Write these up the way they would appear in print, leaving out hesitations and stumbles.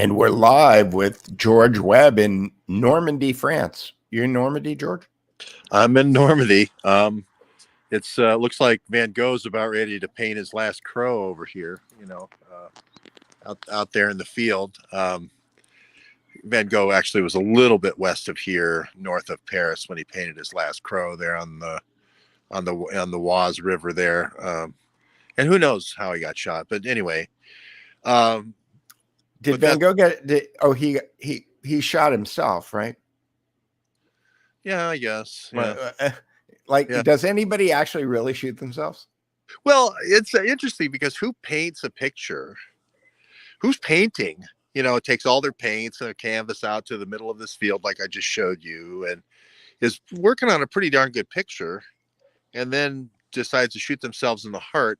And we're live with George Webb in Normandy, France. You're in Normandy, George? I'm in Normandy. It's looks like Van Gogh's about ready to paint his last crow over here. Out there in the field. Van Gogh actually was a little bit west of here, north of Paris, when he painted his last crow there on the Oise River there. And who knows how he got shot? But anyway, did Van Gogh get? He shot himself, right? Yeah, I guess. Yeah. Does anybody actually really shoot themselves? Well, it's interesting because who paints a picture? Who's painting? It takes all their paints and a canvas out to the middle of this field, like I just showed you, and is working on a pretty darn good picture, and then decides to shoot themselves in the heart,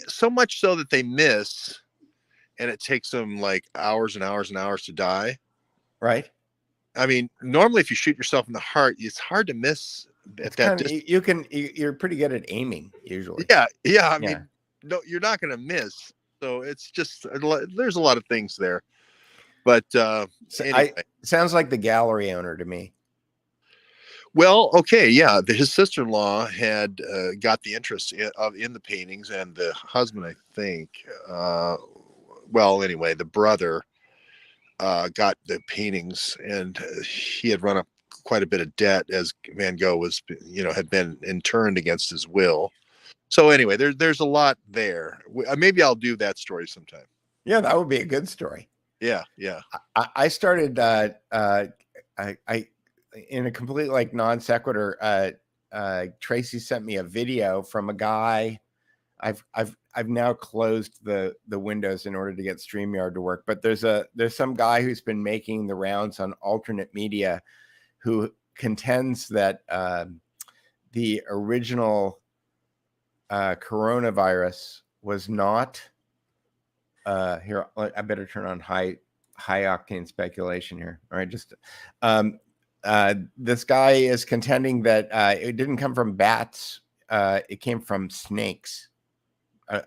so much so that they miss, and it takes them like hours and hours and hours to die. Right. I mean, normally if you shoot yourself in the heart, it's hard to miss. You're pretty good at aiming usually. Yeah. I mean, no, you're not going to miss. So it's just, there's a lot of things there. But anyway. Sounds like the gallery owner to me. Well, okay, yeah. His sister-in-law had got the interest in the paintings, and the husband, I think, anyway, the brother got the paintings, and he had run up quite a bit of debt as Van Gogh was, had been interned against his will. So anyway, there's a lot there. Maybe I'll do that story sometime. Yeah, that would be a good story. Yeah. I started I in a complete like non sequitur. Tracy sent me a video from a guy. I've now closed the windows in order to get StreamYard to work. But there's some guy who's been making the rounds on alternate media, who contends that the original coronavirus was not. Here, I better turn on high octane speculation here. All right, just this guy is contending that it didn't come from bats. It came from snakes.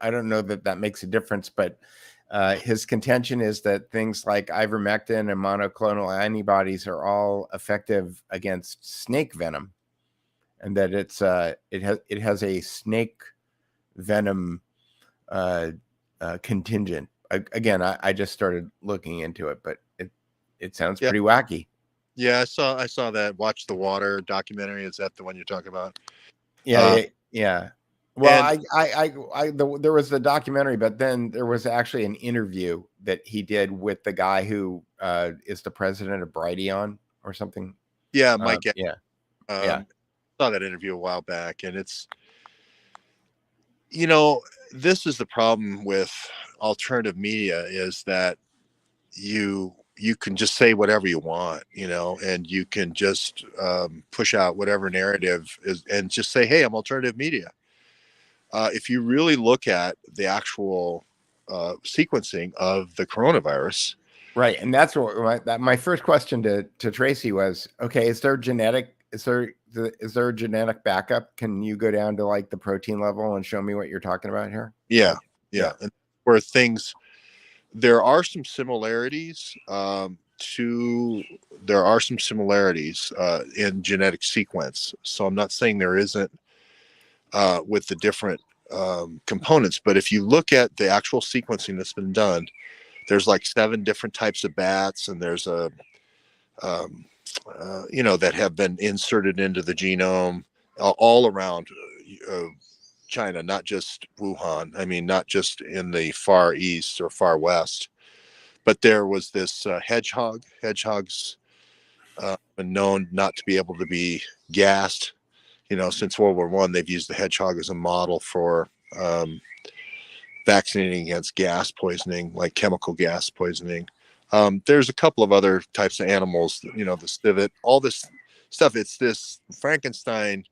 I don't know that makes a difference, but his contention is that things like ivermectin and monoclonal antibodies are all effective against snake venom, and that it has a snake venom contingent. Again, I just started looking into it, but it sounds pretty wacky. Yeah, I saw that Watch the Water documentary. Is that the one you're talking about? Yeah. Well, there was the documentary, but then there was actually an interview that he did with the guy who is the president of Brighteon or something. Yeah, Mike. I saw that interview a while back, and it's, this is the problem with alternative media, is that you can just say whatever you want, and you can just push out whatever narrative is and just say, hey, I'm alternative media. If you really look at the actual sequencing of the coronavirus. Right. And that's what my first question to Tracy was, okay, is there a genetic backup? Can you go down to like the protein level and show me what you're talking about here? Yeah. And where there are some similarities in genetic sequence. So I'm not saying there isn't with the different components, but if you look at the actual sequencing that's been done, there's like 7 different types of bats, and there's that have been inserted into the genome all around China, not just Wuhan. I mean, not just in the far east or far west, but there was this hedgehog. Hedgehogs been known not to be able to be gassed. Since World War I, they've used the hedgehog as a model for vaccinating against gas poisoning, like chemical gas poisoning. There's a couple of other types of animals, the civet, all this stuff. It's this Frankenstein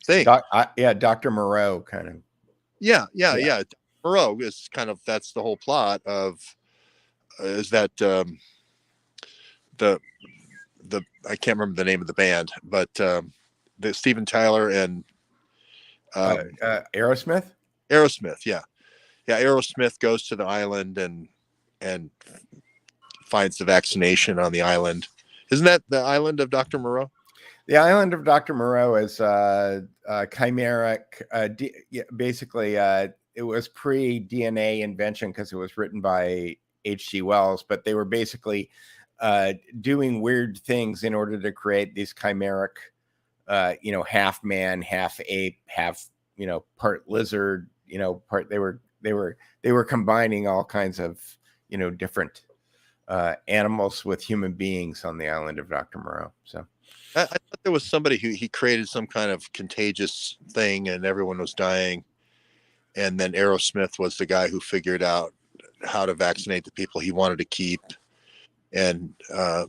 thing. Dr. Moreau kind of. Yeah. Moreau is kind of, that's the whole plot of, is that the I can't remember the name of the band, but the Steven Tyler and Aerosmith. Yeah. Aerosmith goes to the island and and finds the vaccination on the island. Isn't that the island of Dr. Moreau? The island of Dr. Moreau is chimeric. Basically, it was pre-DNA invention because it was written by H.G. Wells, but they were basically doing weird things in order to create these chimeric, half man, half ape, half, part lizard, part. They were combining all kinds of, different animals with human beings on the island of Dr. Moreau. So. I thought there was somebody who he created some kind of contagious thing and everyone was dying. And then Aerosmith was the guy who figured out how to vaccinate the people he wanted to keep. And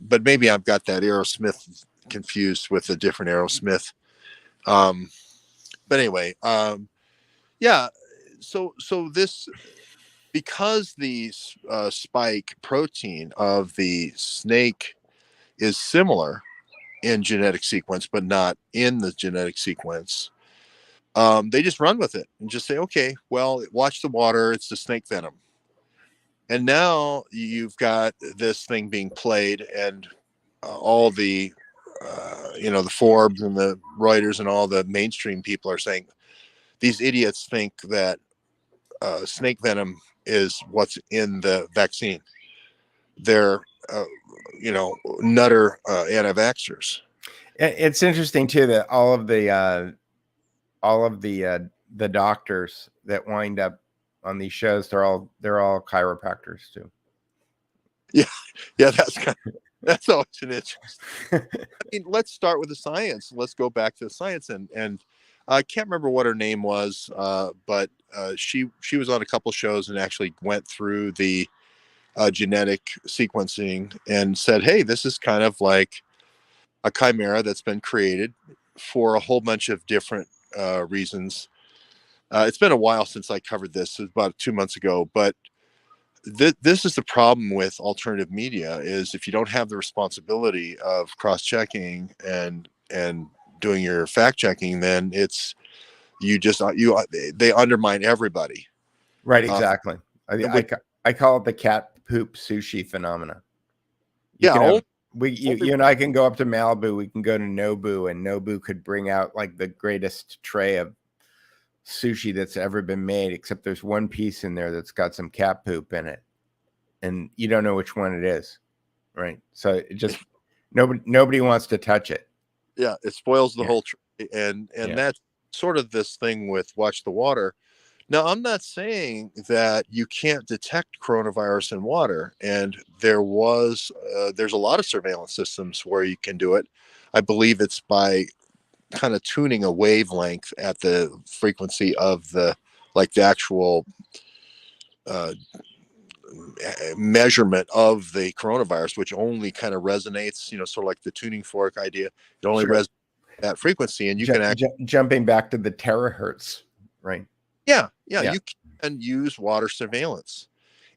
but maybe I've got that Aerosmith confused with a different Aerosmith. But anyway, yeah. So this, because the spike protein of the snake is similar in genetic sequence, but not in the genetic sequence. They just run with it and just say, okay, well, watch the water. It's the snake venom. And now you've got this thing being played, and all the, the Forbes and the Reuters and all the mainstream people are saying these idiots think that snake venom is what's in the vaccine. They're, nutter anti-vaxxers. It's interesting too that all of the doctors that wind up on these shows, they're all chiropractors too. Yeah, that's always an interest. I mean, let's start with the science. Let's go back to the science, and I can't remember what her name was, but she was on a couple shows and actually went through the genetic sequencing and said, hey, this is kind of like a chimera that's been created for a whole bunch of different reasons. It's been a while since I covered this. It was about 2 months ago, but this is the problem with alternative media: is if you don't have the responsibility of cross-checking and doing your fact-checking, then it's they undermine everybody. Right, exactly. I call it the cat poop sushi phenomena. You and I can go up to Malibu. We can go to Nobu, and Nobu could bring out like the greatest tray of sushi that's ever been made, except there's one piece in there that's got some cat poop in it, and you don't know which one it is, right? So it just nobody wants to touch it. Yeah, it spoils the whole tray, and that's sort of this thing with Watch the Water. Now, I'm not saying that you can't detect coronavirus in water, and there's a lot of surveillance systems where you can do it. I believe it's by kind of tuning a wavelength at the frequency of the actual measurement of the coronavirus, which only kind of resonates, sort of like the tuning fork idea. It only resonates that frequency, and you can jumping back to the terahertz, right? Yeah, you can use water surveillance.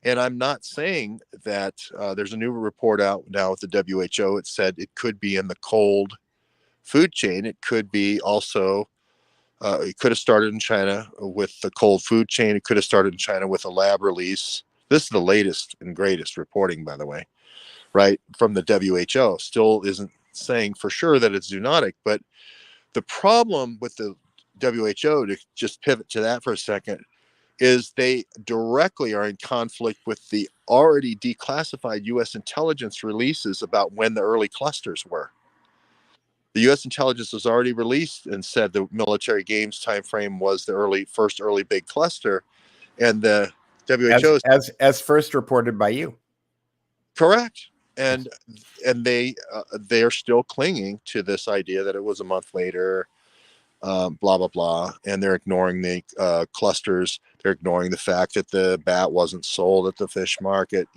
And I'm not saying that there's a new report out now with the WHO. It said it could be in the cold food chain. It could be also, it could have started in China with the cold food chain. It could have started in China with a lab release. This is the latest and greatest reporting, by the way, right, from the WHO. Still isn't saying for sure that it's zoonotic, but the problem with the WHO, to just pivot to that for a second, is they directly are in conflict with the already declassified U.S. intelligence releases about when the early clusters were. The U.S. intelligence was already released and said the military games timeframe was the first early big cluster, and the WHO as first reported by you. Correct. And they are still clinging to this idea that it was a month later. Blah blah blah, and they're ignoring the clusters. They're ignoring the fact that the bat wasn't sold at the fish market.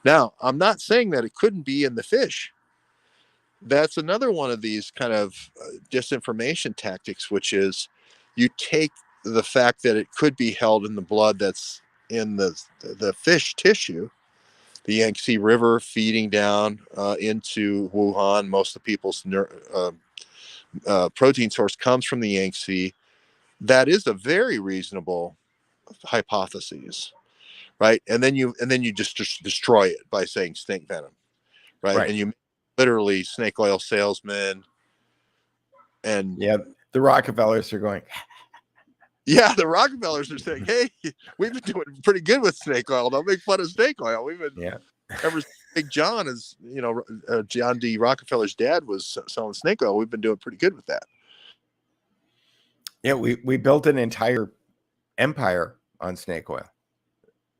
Now I'm not saying that it couldn't be in the fish. That's another one of these kind of disinformation tactics, which is you take the fact that it could be held in the blood that's in the fish tissue, the Yangtze River feeding down into Wuhan. Most of the people's protein source comes from the Yangtze. That is a very reasonable hypothesis, right? And then you just destroy it by saying snake venom, right? Right. And you literally snake oil salesman, and Yeah, the Rockefellers are going. yeah, the Rockefellers are saying, "Hey, we've been doing pretty good with snake oil. Don't make fun of snake oil. We've been Yeah. ever since Big John is, John D. Rockefeller's dad was selling snake oil. We've been doing pretty good with that." Yeah, we built an entire empire on snake oil.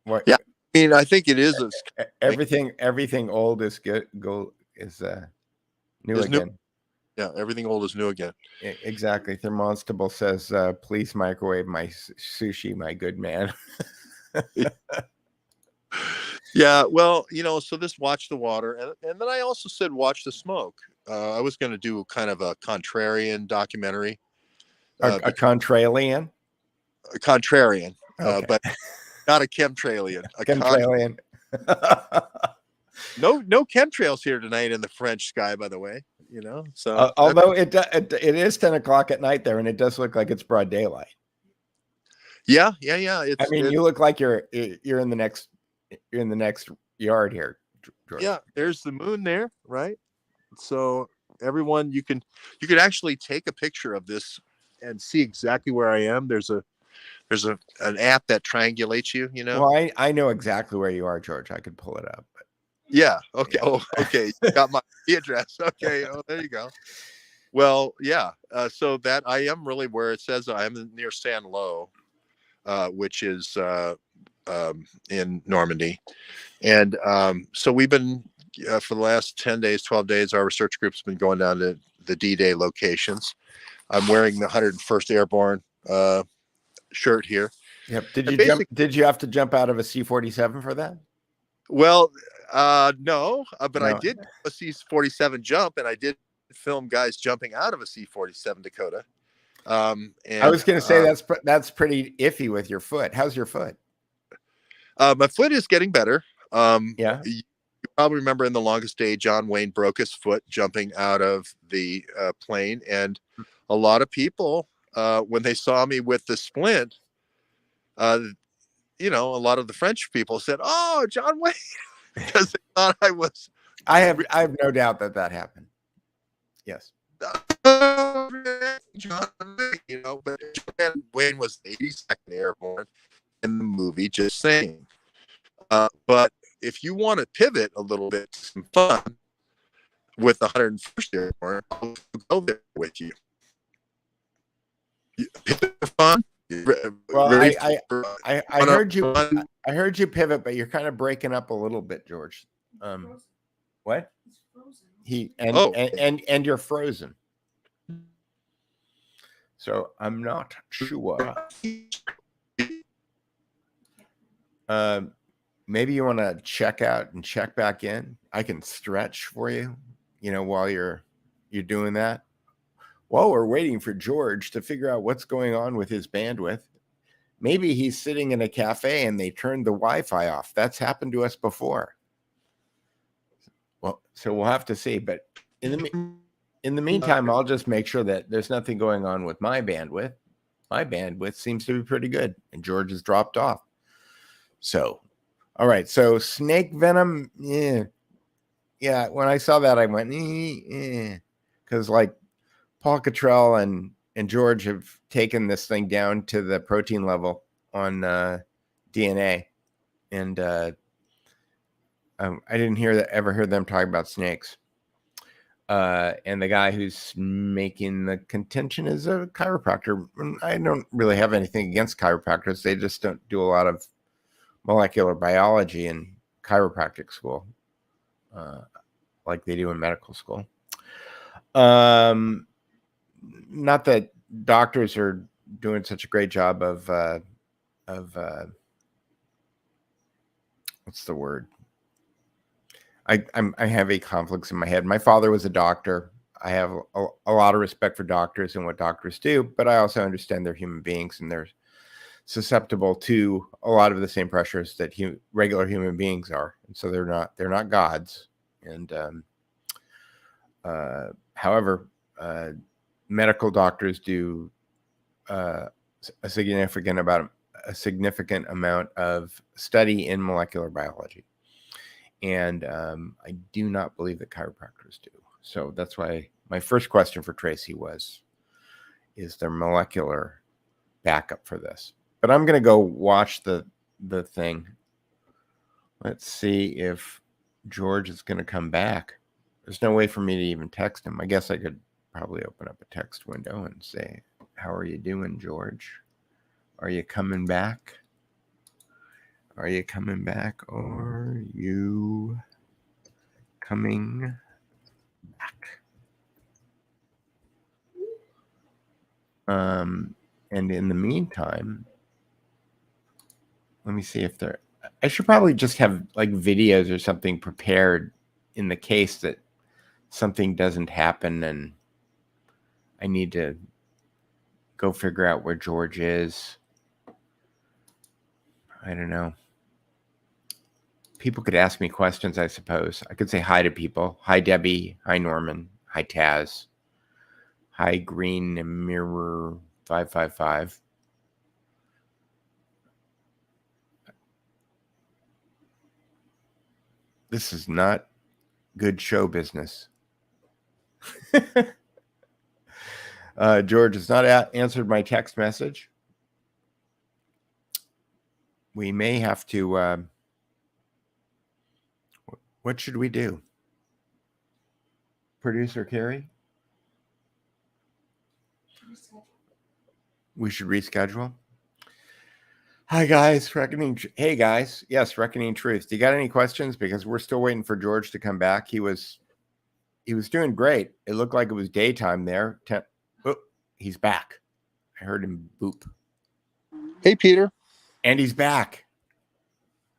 What Yeah, I mean, I think it is everything old is good. Go is new is new. again. Yeah, everything old is new again. Exactly. Thermonstable says, "Please microwave my sushi, my good man." Yeah, well, so this watch the water, and then I also said watch the smoke. I was going to do kind of a contrarian documentary, A contrarian. a contrarian, Okay. but not a chemtrailian. Contrarian. No chemtrails here tonight in the French sky, by the way. So Although it is 10 o'clock at night there, and it does look like it's broad daylight. yeah. I mean, you look like you're in the next yard here, George. Yeah, there's the moon there, right? So everyone, you could actually take a picture of this and see exactly where I am. There's an app that triangulates you. Well, I know exactly where you are, George. I could pull it up. But... Yeah. Okay. Yeah. Oh, okay. You got my address. Okay. Oh, there you go. Well, yeah. So that I am really where it says I am near San Lo, which is in Normandy. And so we've been, for the last 10 days, 12 days, our research group's been going down to the D-Day locations. I'm wearing the 101st Airborne shirt here. Yep. Did you have to jump out of a C-47 for that? Well, no, but No. I did a C-47 jump, and I did film guys jumping out of a C-47 Dakota. And I was going to say that's pretty iffy with your foot. How's your foot? My foot is getting better. Yeah. You probably remember in The Longest Day, John Wayne broke his foot jumping out of the plane, and a lot of people, when they saw me with the splint, a lot of the French people said, "Oh, John Wayne," because they thought I was. I have no doubt that happened. Yes. John Wayne, but John Wayne was the 82nd Airborne in the movie, just saying. But if you want to pivot a little bit to some fun with the 101st Airborne, I'll go there with you. Pivot for fun. Well, I heard you. I heard you pivot, but you're kind of breaking up a little bit, George. What? And you're frozen. So I'm not sure. Maybe you want to check out and check back in. I can stretch for you, while you're doing that. While we're waiting for George to figure out what's going on with his bandwidth. Maybe he's sitting in a cafe and they turned the Wi-Fi off. That's happened to us before. Well, so we'll have to see. But in the meantime, I'll just make sure that there's nothing going on with my bandwidth. My bandwidth seems to be pretty good, and George has dropped off. So, all right. So snake venom, yeah. When I saw that, I went, because like Paul Cottrell and George have taken this thing down to the protein level on DNA, and I didn't ever hear them talk about snakes. And the guy who's making the contention is a chiropractor. I don't really have anything against chiropractors. They just don't do a lot of molecular biology in chiropractic school, like they do in medical school. Not that doctors are doing such a great job of what's the word? I have a conflicts in my head. My father was a doctor. I have a lot of respect for doctors and what doctors do, but I also understand they're human beings and they're susceptible to a lot of the same pressures that regular human beings are, and so they're not gods. And however, medical doctors do a significant a significant amount of study in molecular biology. And I do not believe that chiropractors do. So that's why my first question for Tracy was, is there molecular backup for this? But I'm going to go watch the thing. Let's see if George is going to come back. There's no way for me to even text him. I guess I could probably open up a text window and say, how are you doing, George? Are you coming back? Are you coming back? Or are you coming back? And in the meantime, let me see if there, I should probably just have like videos or something prepared in the case that something doesn't happen and I need to go figure out where George is. I don't know. People could ask me questions, I suppose. I could say hi to people. Hi, Debbie. Hi, Norman. Hi, Taz. Hi, Green Mirror 555. This is not good show business. George has not answered my text message. We may have to... what should we do? Producer Carrie? We should reschedule. Hi guys, Reckoning. Hey guys, yes, Reckoning Truth. Do you got any questions? Because we're still waiting for George to come back. He was doing great. It looked like it was daytime there. Oh, he's back. I heard him boop. Hey, Peter. And he's back.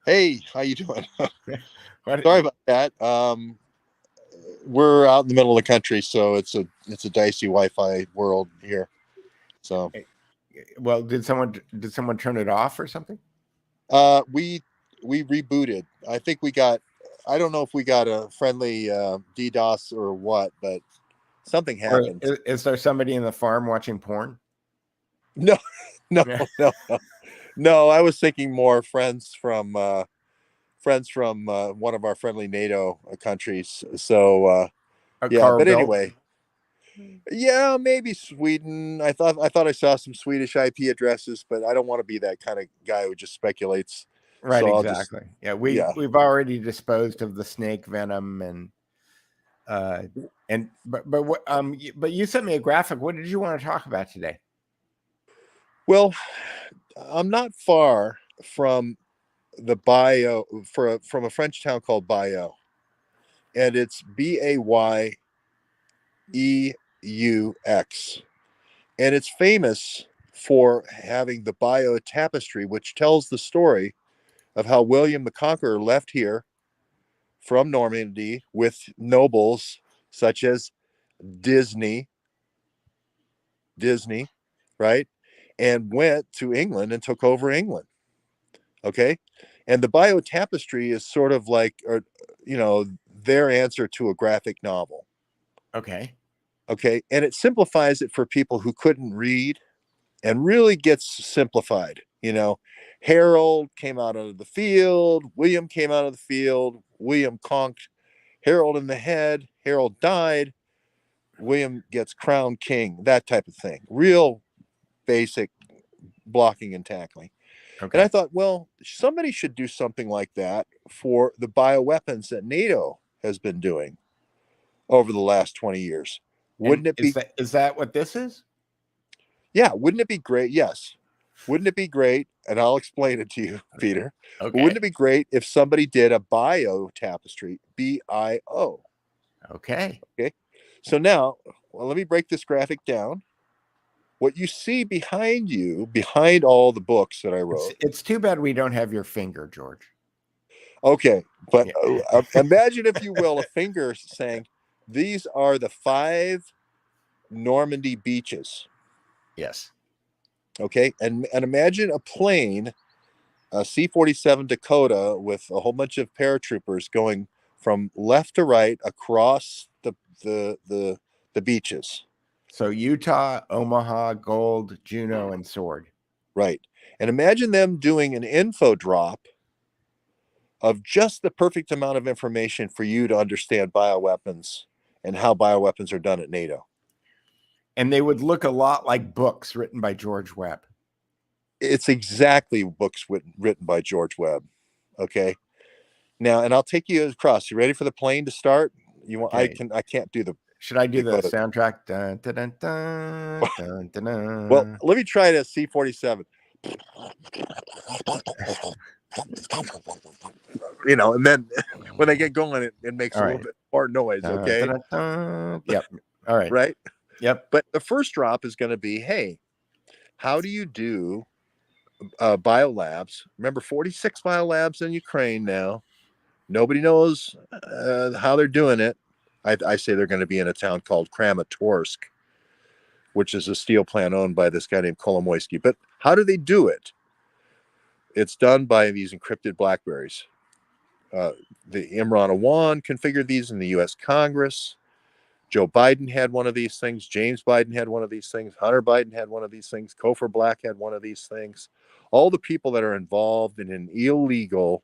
Hey, how you doing? Sorry about that. We're out in the middle of the country, so it's a dicey Wi-Fi world here. So, well, did someone turn it off or something? We rebooted. I think we got. I don't know if we got a friendly DDoS or what, but something happened. Is there somebody in the farm watching porn? No. I was thinking more friends from one of our friendly NATO countries. So yeah, but anyway, yeah, maybe Sweden. I thought I saw some Swedish IP addresses, but I don't want to be that kind of guy who just speculates. Right, so exactly. We've already disposed of the snake venom but you sent me a graphic. What did you want to talk about today? Well, I'm not far from the from a French town called Bio, and it's Bayeux, and it's famous for having the Bio tapestry, which tells the story of how William the Conqueror left here from Normandy with nobles such as Disney, right? And went to England and took over England. Okay. And the Bio tapestry is sort of like, their answer to a graphic novel. Okay. And it simplifies it for people who couldn't read and really gets simplified. Harold came out of the field. William came out of the field. William conked Harold in the head. Harold died. William gets crowned king, that type of thing. Real basic blocking and tackling. Okay. And I thought, well, somebody should do something like that for the bioweapons that NATO has been doing over the last 20 years. Wouldn't it be? Is that what this is? Yeah. Wouldn't it be great? Yes. Wouldn't it be great? And I'll explain it to you, Peter. Okay. Wouldn't it be great if somebody did a bio tapestry, BIO? Okay. So now, let me break this graphic down. What you see behind you, behind all the books that I wrote. It's too bad we don't have your finger, George. Okay, but imagine, if you will, a finger saying, these are the 5 Normandy beaches. Yes. Okay, and imagine a plane, a C-47 Dakota with a whole bunch of paratroopers going from left to right across the beaches. So Utah, Omaha, Gold, Juneau, and Sword. Right. And imagine them doing an info drop of just the perfect amount of information for you to understand bioweapons and how bioweapons are done at NATO. And they would look a lot like books written by George Webb. It's exactly books written by George Webb. Okay. Now, and I'll take you across. You ready for the plane to start? You want? Okay. I can't do the. Should I do the go to, soundtrack? Dun, dun, dun, dun, dun, dun, well, dun. let me try the C-47. You know, and then when they get going, it makes All a little right. bit more noise. Dun, Okay. dun, dun, dun. Yep. All right. Right. Yep. But the first drop is going to be, hey, how do you do biolabs? Remember, 46 biolabs in Ukraine now. Nobody knows how they're doing it. I say they're going to be in a town called Kramatorsk, which is a steel plant owned by this guy named Kolomoisky. But how do they do it? It's done by these encrypted Blackberries. The Imran Awan configured these in the U.S. Congress. Joe Biden had one of these things. James Biden had one of these things. Hunter Biden had one of these things. Kofor Black had one of these things. All the people that are involved in an illegal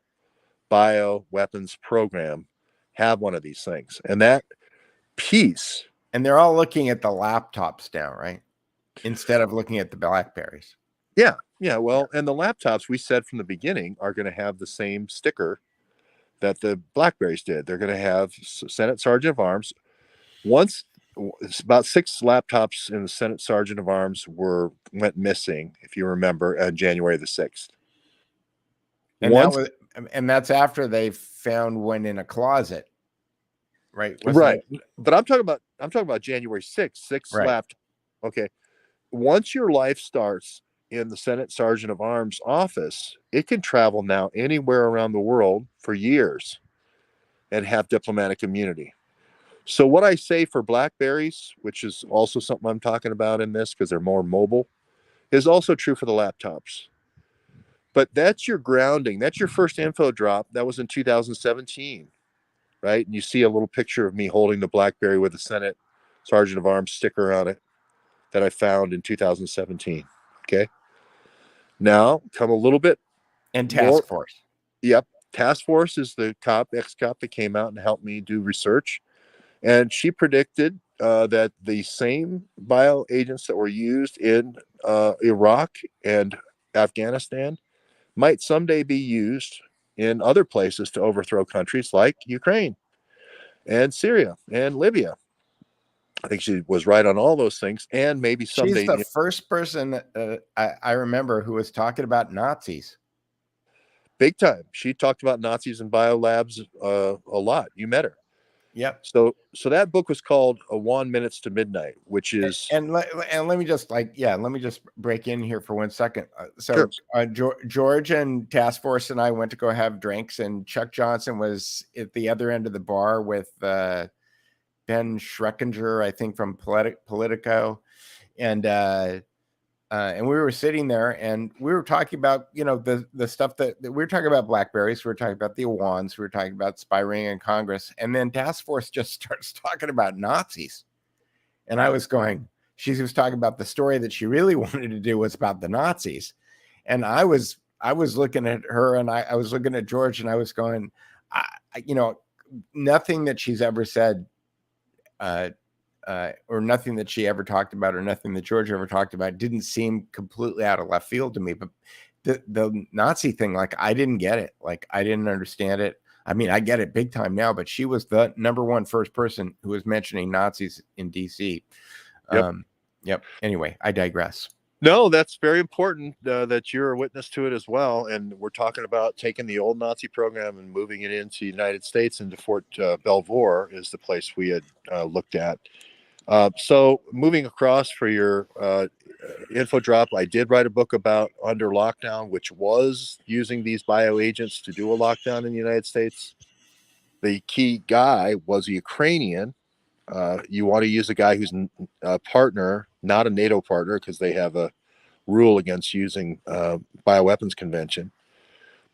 bioweapons program have one of these things. And that piece. And they're all looking at the laptops now, right? Instead of looking at the Blackberries. Yeah. Yeah. Well, and the laptops we said from the beginning are going to have the same sticker that the Blackberries did. They're going to have Senate Sergeant of Arms. Once about 6 laptops in the Senate Sergeant of Arms went missing, if you remember, on January the 6th. And that's after they found one in a closet, right? Right. But I'm talking about January 6th, 6 right. laptops. Okay. Once your life starts in the Senate Sergeant of Arms office, it can travel now anywhere around the world for years and have diplomatic immunity. So what I say for Blackberries, which is also something I'm talking about in this because they're more mobile, is also true for the laptops. But that's your grounding. That's your first info drop. That was in 2017, right? And you see a little picture of me holding the Blackberry with the Senate Sergeant of Arms sticker on it that I found in 2017. Okay. Now come a little bit and more. Task Force. Yep. Task Force is the ex-cop that came out and helped me do research. And she predicted that the same bio agents that were used in Iraq and Afghanistan might someday be used in other places to overthrow countries like Ukraine and Syria and Libya. I think she was right on all those things. And maybe someday. She's the first person I remember who was talking about Nazis. Big time. She talked about Nazis and biolabs a lot. You met her. Yep. So that book was called "1 Minutes to Midnight," which is and let me just let me just break in here for 1 second. Sure. George and Task Force and I went to go have drinks, and Chuck Johnson was at the other end of the bar with Ben Schreckinger, I think, from Politico, and we were sitting there and we were talking about, the stuff that we were talking about Blackberries. We were talking about the Awans. We were talking about spy ring in Congress. And then Task Force just starts talking about Nazis. And I was going, she was talking about the story that she really wanted to do was about the Nazis. And I was looking at her and I was looking at George and I was going, nothing that she's ever said, or nothing that she ever talked about, or nothing that George ever talked about, didn't seem completely out of left field to me. But the Nazi thing, like, I didn't get it. Like, I didn't understand it. I mean, I get it big time now, but she was the number one first person who was mentioning Nazis in DC. Yep. Anyway, I digress. No, that's very important that you're a witness to it as well. And we're talking about taking the old Nazi program and moving it into the United States, into Fort Belvoir is the place we had looked at. So moving across for your info drop, I did write a book about Under Lockdown, which was using these bioagents to do a lockdown in the United States. The key guy was a Ukrainian. You want to use a guy who's a partner, not a NATO partner, because they have a rule against using bioweapons convention.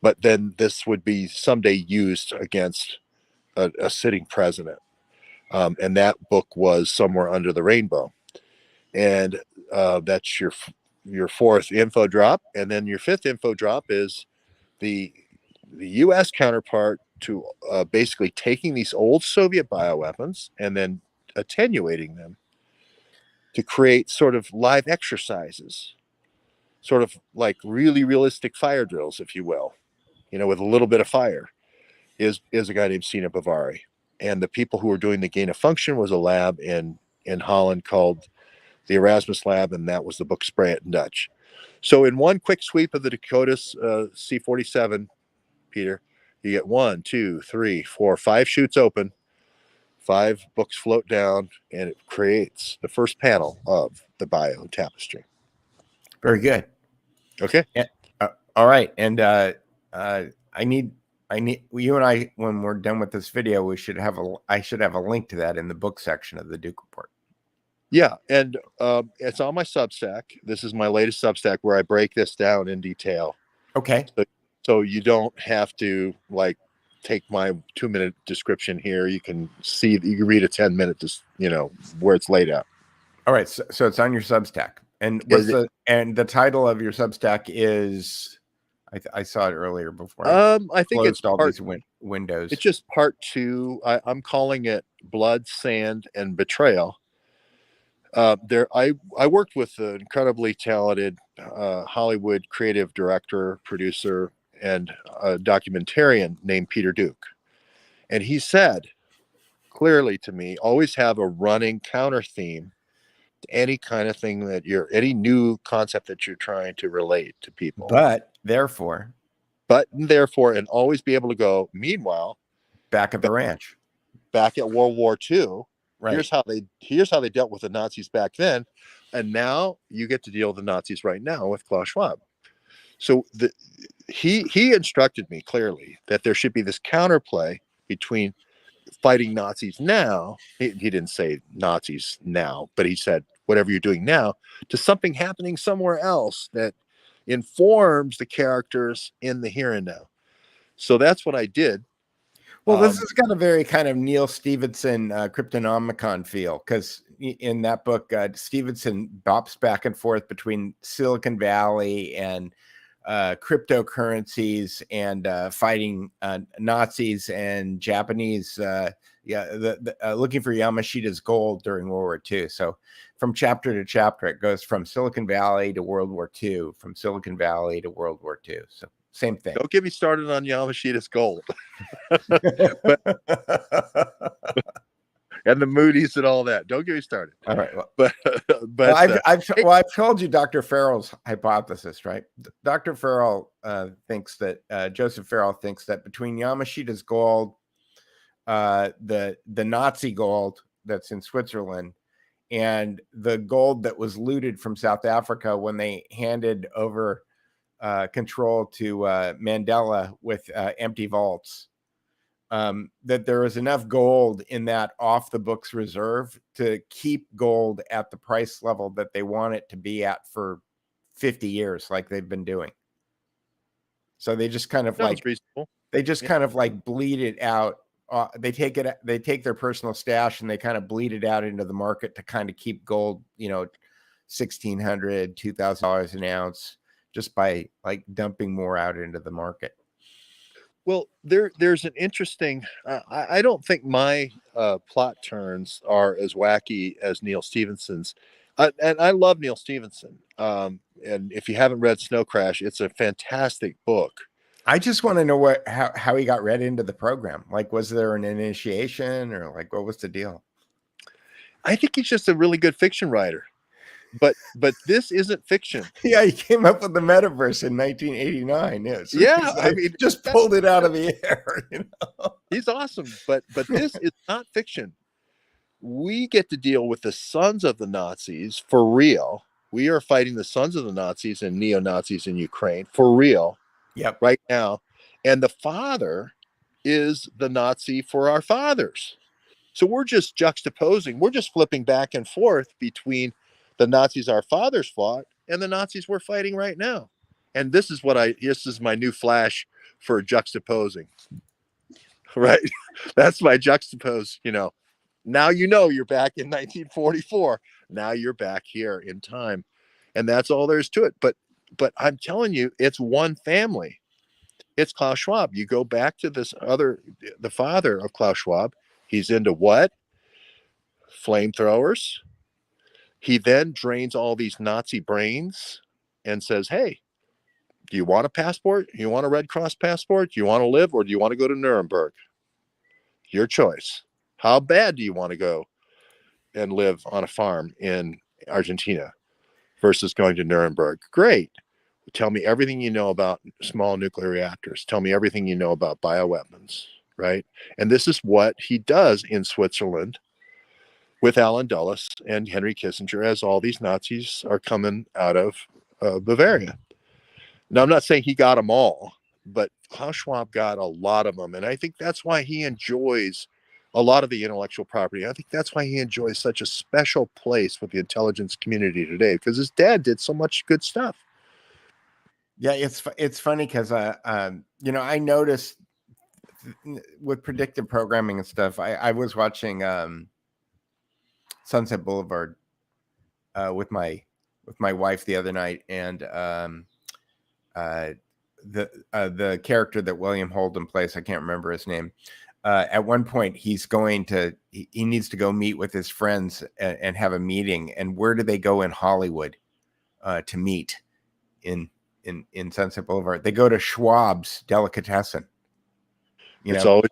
But then this would be someday used against a sitting president. And that book was Somewhere Under the Rainbow. And that's your your fourth info drop, and then your fifth info drop is the U.S. counterpart to basically taking these old Soviet bioweapons and then attenuating them to create sort of live exercises, sort of like really realistic fire drills, if you will, with a little bit of fire. Is a guy named Sina Bavari, and the people who were doing the gain of function was a lab in Holland called the Erasmus Lab, and that was the book Spray It in Dutch. So in one quick sweep of the Dakotas C-47, Peter, you get 1, 2, 3, 4, 5 chutes open, 5 books float down, and it creates the first panel of the bio tapestry. Very good. Okay. Yeah. All right. And I need you and I, when we're done with this video, I should have a link to that in the book section of the Duke Report. Yeah, and it's on my Substack. This is my latest Substack where I break this down in detail. Okay. So you don't have to like take my 2-minute description here. You can read a 10-minute, where it's laid out. All right. So it's on your Substack, and the title of your Substack is, I saw it earlier before. I think it's all these windows. It's just part 2. I'm calling it Blood, Sand, and Betrayal. I worked with an incredibly talented Hollywood creative director, producer, and a documentarian named Peter Duke. And he said clearly to me, always have a running counter theme to any kind of thing any new concept that you're trying to relate to people. But therefore, and always be able to go, meanwhile, back at the ranch, back at World War II, right. Here's how they dealt with the Nazis back then, and now you get to deal with the Nazis right now with Klaus Schwab. So he instructed me clearly that there should be this counterplay between fighting Nazis now. He didn't say Nazis now, but he said whatever you're doing now to something happening somewhere else that informs the characters in the here and now. So that's what I did. Well, this has got a very kind of Neil Stephenson Cryptonomicon feel, because in that book, Stephenson bops back and forth between Silicon Valley and cryptocurrencies and fighting Nazis and Japanese, looking for Yamashita's gold during World War II. So from chapter to chapter, it goes from Silicon Valley to World War II, from Silicon Valley to World War II. So same thing. Don't get me started on Yamashita's gold. And the Moody's and all that. Don't get me started. All right. Well, but I've told you Dr. Farrell's hypothesis, right? Dr. Farrell thinks that Joseph Farrell thinks that between Yamashita's gold, the Nazi gold that's in Switzerland, and the gold that was looted from South Africa when they handed over control to Mandela with empty vaults, that there is enough gold in that off the books reserve to keep gold at the price level that they want it to be at for 50 years, like they've been doing. So they just kind of reasonable. They just kind of like bleed it out. They take their personal stash and they kind of bleed it out into the market to kind of keep gold, $1,600, $2,000 an ounce, just by like dumping more out into the market. Well, there's an interesting. I don't think my plot turns are as wacky as Neil Stephenson's, and I love Neil Stephenson. And if you haven't read Snow Crash, it's a fantastic book. I just want to know how he got read into the program. Like, was there an initiation, or like what was the deal? I think he's just a really good fiction writer. But this isn't fiction. Yeah, he came up with the metaverse in 1989. Yeah, I mean, just pulled it out of the air. He's awesome, but this is not fiction. We get to deal with the sons of the Nazis for real. We are fighting the sons of the Nazis and neo-Nazis in Ukraine for real. Yep. Right now, and the father is the Nazi for our fathers. So we're just juxtaposing. We're just flipping back and forth between the Nazis our fathers fought and the Nazis we're fighting right now. And this is my new flash for juxtaposing. Right? That's my juxtapose, Now you're back in 1944. Now you're back here in time. and that's all there is to it. But I'm telling you, it's one family. It's Klaus Schwab. You go back to the father of Klaus Schwab. He's into what? Flamethrowers. He then drains all these Nazi brains and says, "Hey, do you want a passport? You want a Red Cross passport? Do you want to live, or do you want to go to Nuremberg? Your choice. How bad do you want to go and live on a farm in Argentina versus going to Nuremberg? Great. Tell me everything you know about small nuclear reactors. Tell me everything you know about bioweapons, right?" And this is what he does in Switzerland with Alan Dulles and Henry Kissinger, as all these Nazis are coming out of Bavaria. Now, I'm not saying he got them all, but Klaus Schwab got a lot of them. And I think that's why he enjoys a lot of the intellectual property. I think that's why he enjoys such a special place with the intelligence community today, because his dad did so much good stuff. Yeah, it's funny because I noticed with predictive programming and stuff. I was watching Sunset Boulevard with my wife the other night, and the character that William Holden plays, I can't remember his name. At one point, he needs to go meet with his friends and have a meeting. And where do they go in Hollywood to meet in Sunset Boulevard? They go to Schwab's Delicatessen. It's always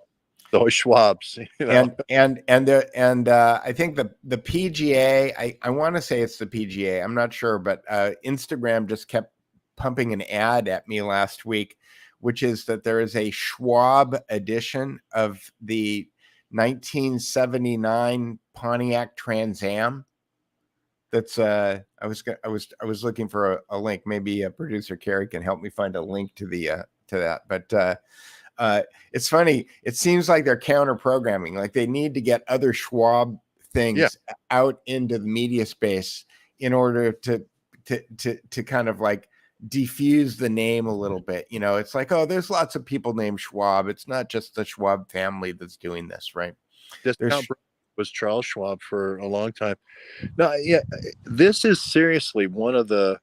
Schwab's, and I think the PGA, I want to say it's the PGA, I'm not sure, but Instagram just kept pumping an ad at me last week, which is that there is a Schwab edition of the 1979 Pontiac Trans Am. That's I was looking for a link. Maybe producer Carrie can help me find a link to that. But it's funny. It seems like they're counter programming. Like they need to get other Schwab things out into the media space in order to kind of like diffuse the name a little bit. It's like, oh, there's lots of people named Schwab. It's not just the Schwab family that's doing this, right? Discount was Charles Schwab for a long time. No, yeah, this is seriously one of the.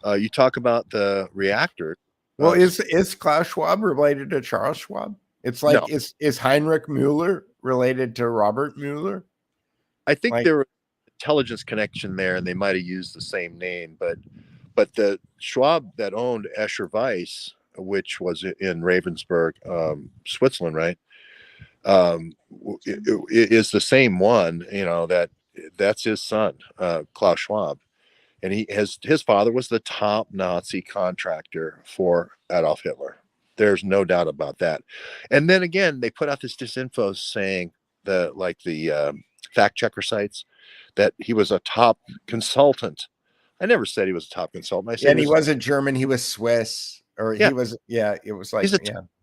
You talk about the reactor. Well, is Klaus Schwab related to Charles Schwab? It's like, no. Is Heinrich Müller related to Robert Mueller? I think there was an intelligence connection there, and they might have used the same name, but the Schwab that owned Escher Weiss, which was in Ravensburg, Switzerland, right? It is the same one, that's his son, Klaus Schwab. And his father was the top Nazi contractor for Adolf Hitler. There's no doubt about that. And then again, they put out this disinfo saying the fact checker sites that he was a top consultant. I never said he was a top consultant. I said he wasn't German. He was Swiss, or he was. Yeah, it was like he's a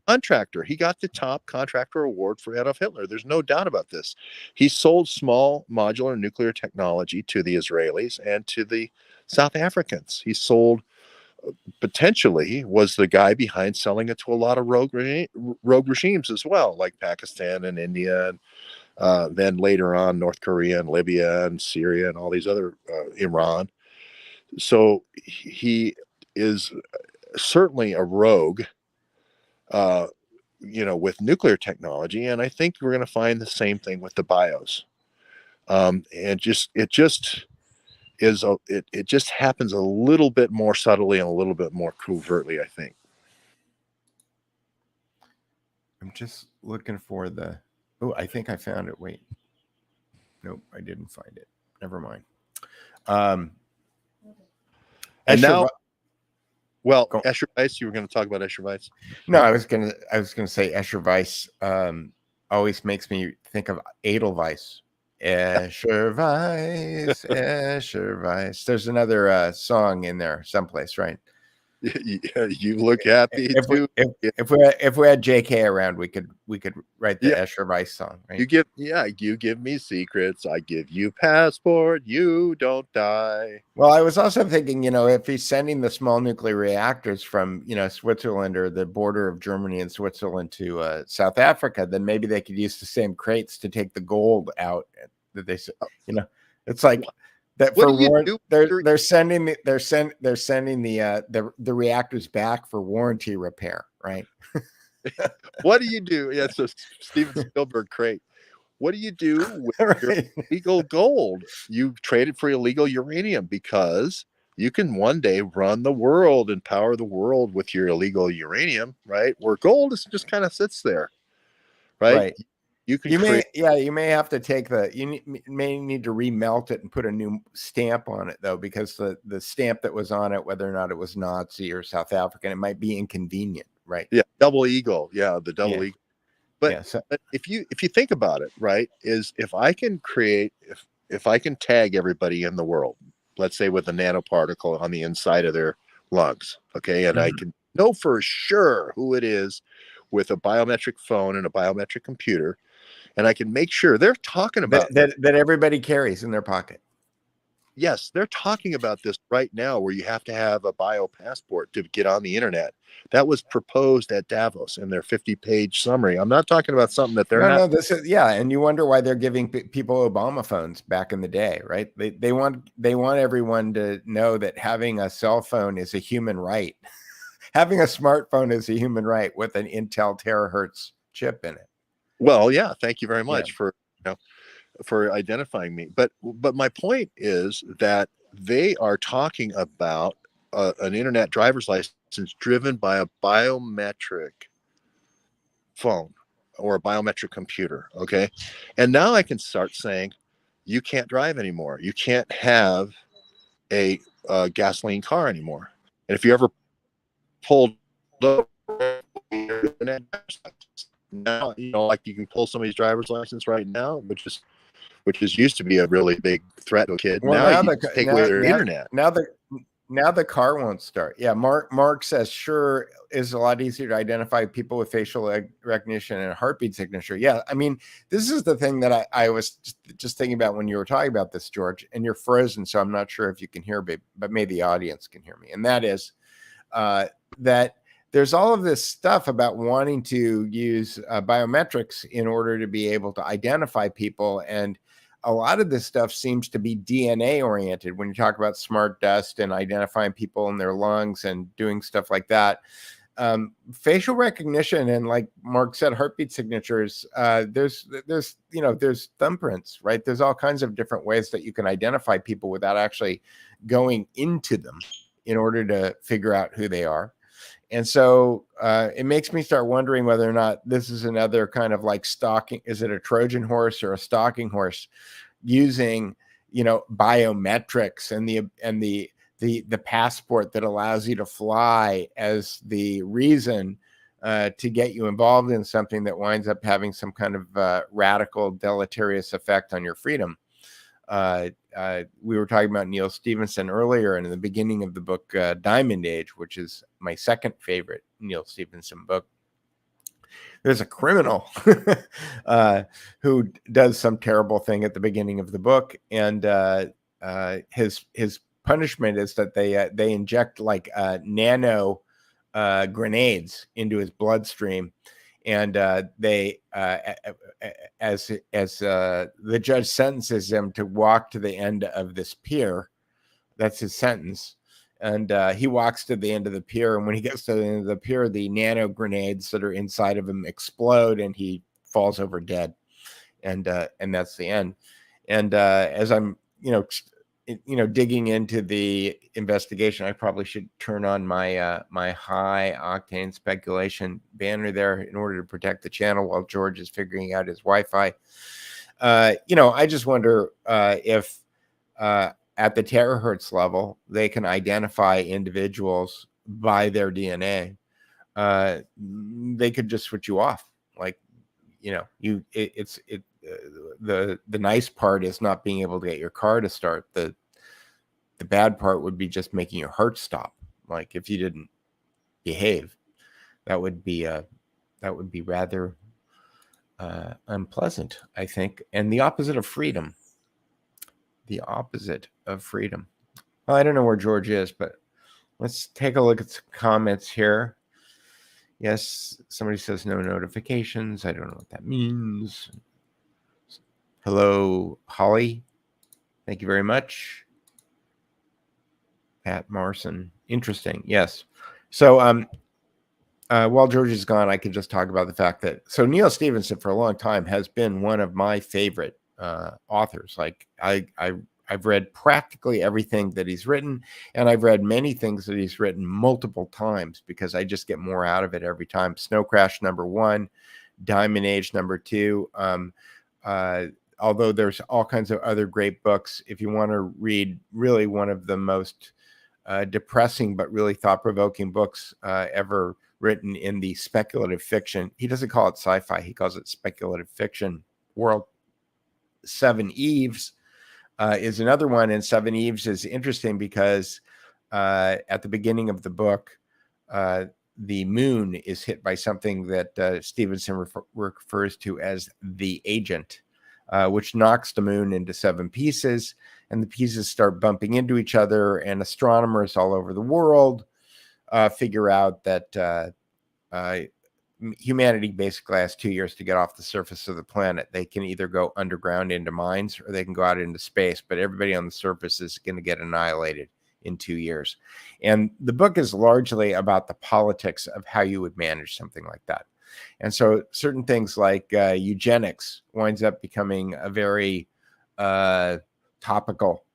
contractor. He got the top contractor award for Adolf Hitler. There's no doubt about this. He sold small modular nuclear technology to the Israelis and to the South Africans. He sold, potentially was the guy behind selling it to a lot of rogue regimes as well, like Pakistan and India, and then later on North Korea and Libya and Syria and all these other, Iran. So he is certainly a rogue, with nuclear technology, and I think we're going to find the same thing with the bios. And it just happens a little bit more subtly and a little bit more covertly, I think. I'm just looking for I think I found it. Wait. Nope, I didn't find it. Never mind. And now, well, Escher Weiss, you were going to talk about Escher Weiss? No, I was going to say Escher Weiss always makes me think of Edelweiss. Escher Weiss, Escher Weiss. There's another song in there someplace, right? You look happy. If we had JK around, we could write the Escher Weiss song, right? You give me secrets, I give you passport, you don't die. Well, I was also thinking, if he's sending the small nuclear reactors from Switzerland or the border of Germany and Switzerland to South Africa, then maybe they could use the same crates to take the gold out that they, it's like, that What for do you warrant do? they're sending the reactors back for warranty repair, right? What do you do? Yeah, so Steven Spielberg crate. What do you do with your Right. illegal gold? You trade it for illegal uranium because you can one day run the world and power the world with your illegal uranium, right? Where gold is just kind of sits there, right? Right. You can You may, create. yeah, you may have to take may need to remelt it and put a new stamp on it though, because the stamp that was on it, whether or not it was Nazi or South African, it might be inconvenient, right? Yeah, double eagle. Yeah, the double Yeah, eagle. But yeah. So but if you think about it, right, is if I can create if I can tag everybody in the world, let's say with a nanoparticle on the inside of their lungs, okay, and I mhm. can know for sure who it is with a biometric phone and a biometric computer, and I can make sure they're talking that, about this. that everybody carries in their pocket. Yes, they're talking about this right now where you have to have a bio passport to get on the internet. That was proposed at Davos in their 50-page summary. I'm not talking about something that they're No, not. no, this is yeah, and you wonder why they're giving people Obama phones back in the day, right? They want everyone to know that having a cell phone is a human right. Having a smartphone is a human right with an Intel terahertz chip in it. Well, yeah, thank you very Yeah. much for for identifying me. But my point is that they are talking about an internet driver's license driven by a biometric phone or a biometric computer. Okay, and now I can start saying you can't drive anymore. You can't have a gasoline car anymore. And if you ever pulled over now, like you can pull somebody's driver's license right now, which is used to be a really big threat to a kid. Well, Now you just take away their internet. now the car won't start. Yeah, Mark says sure is a lot easier to identify people with facial recognition and heartbeat signature. Yeah, I mean this is the thing that I was just thinking about when you were talking about this, George. And you're frozen, so I'm not sure if you can hear me, but maybe the audience can hear me. And that is that there's all of this stuff about wanting to use biometrics in order to be able to identify people. And a lot of this stuff seems to be DNA oriented when you talk about smart dust and identifying people in their lungs and doing stuff like that. Facial recognition and, like Mark said, heartbeat signatures. There's thumbprints, right? There's all kinds of different ways that you can identify people without actually going into them in order to figure out who they are. And so it makes me start wondering whether or not this is another kind of like stalking. Is it a Trojan horse or a stalking horse using, biometrics and the passport that allows you to fly as the reason to get you involved in something that winds up having some kind of radical deleterious effect on your freedom. We were talking about Neil Stephenson earlier, and in the beginning of the book Diamond Age, which is my second favorite Neil Stephenson book, there's a criminal who does some terrible thing at the beginning of the book, and his punishment is that they inject like nano grenades into his bloodstream, and they as the judge sentences him to walk to the end of this pier. That's his sentence. And he walks to the end of the pier, and when he gets to the end of the pier, the nano grenades that are inside of him explode, and he falls over dead. And that's the end. And as I'm digging into the investigation, I probably should turn on my my high octane speculation banner there in order to protect the channel while George is figuring out his Wi-Fi. I just wonder if at the terahertz level they can identify individuals by their DNA. They could just switch you off, like the nice part is not being able to get your car to start. The bad part would be just making your heart stop. Like if you didn't behave, that would be rather unpleasant, I think, and the opposite of freedom. The opposite of freedom. Well, I don't know where George is, but let's take a look at some comments here. Yes, somebody says no notifications. I don't know what that means. Hello, Holly. Thank you very much. Pat Marson. Interesting. Yes. So while George is gone, I can just talk about the fact that Neil Stephenson for a long time has been one of my favorite authors. Like I've read practically everything that he's written, and I've read many things that he's written multiple times because I just get more out of it every time. Snow Crash #1, Diamond Age #2. Although there's all kinds of other great books, if you want to read really one of the most depressing but really thought-provoking books ever written in the speculative fiction, he doesn't call it sci-fi, he calls it speculative fiction world, Seven Eves is another one. And Seven Eves is interesting because at the beginning of the book, the moon is hit by something that Stevenson refers to as the agent, which knocks the moon into 7 pieces, and the pieces start bumping into each other, and astronomers all over the world figure out that humanity basically has 2 years to get off the surface of the planet. They can either go underground into mines or they can go out into space, but everybody on the surface is going to get annihilated in 2 years. And the book is largely about the politics of how you would manage something like that. And so certain things like eugenics winds up becoming a very topical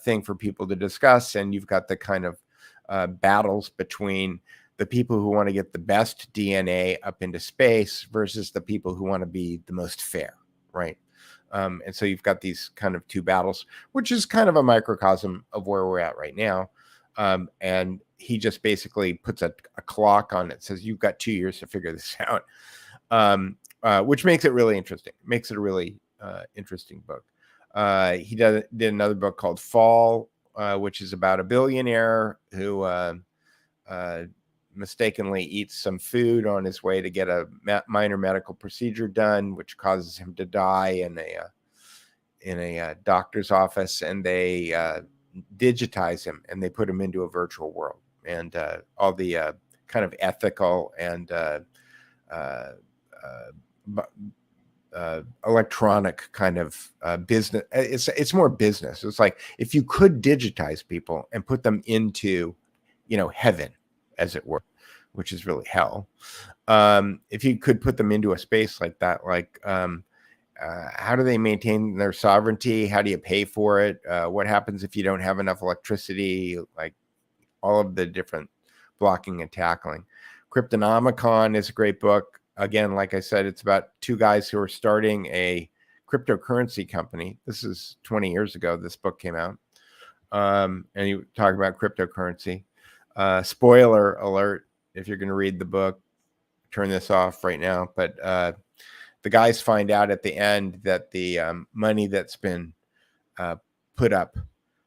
thing for people to discuss. And you've got the kind of battles between the people who want to get the best DNA up into space versus the people who want to be the most fair, right? And so you've got these kind of two battles, which is kind of a microcosm of where we're at right now. And he just basically puts a clock on it, says you've got 2 years to figure this out, which makes it really interesting. Makes it a really interesting book. He did another book called Fall, which is about a billionaire who mistakenly eats some food on his way to get a minor medical procedure done, which causes him to die in a doctor's office, and they digitize him and they put him into a virtual world, and all the kind of ethical and electronic kind of business. It's more business. It's like if you could digitize people and put them into, heaven, as it were, which is really hell. If you could put them into a space like that, how do they maintain their sovereignty? How do you pay for it? What happens if you don't have enough electricity? Like all of the different blocking and tackling. Cryptonomicon is a great book. Again, like I said, it's about two guys who are starting a cryptocurrency company. This is 20 years ago. This book came out. And you talk about cryptocurrency. Spoiler alert, if you're going to read the book, turn this off right now. But the guys find out at the end that the money that's been put up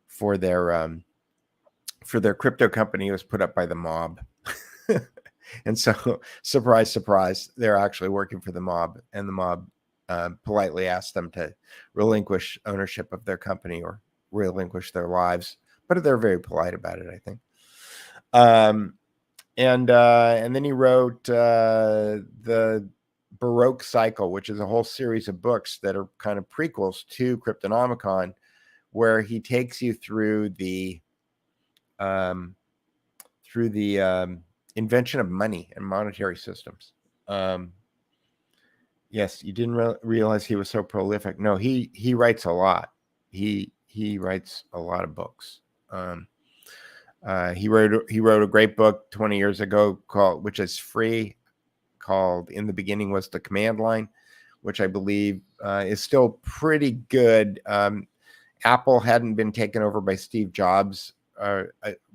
for their crypto company was put up by the mob. And so, surprise, surprise, they're actually working for the mob, and the mob politely asked them to relinquish ownership of their company or relinquish their lives. But they're very polite about it, I think. And then he wrote the Baroque Cycle, which is a whole series of books that are kind of prequels to Cryptonomicon, where he takes you through the invention of money and monetary systems. Yes, you didn't realize he was so prolific. No, he writes a lot. He writes a lot of books. He wrote a great book 20 years ago which is free, called In the Beginning Was the Command Line, which I believe is still pretty good. Apple hadn't been taken over by Steve Jobs,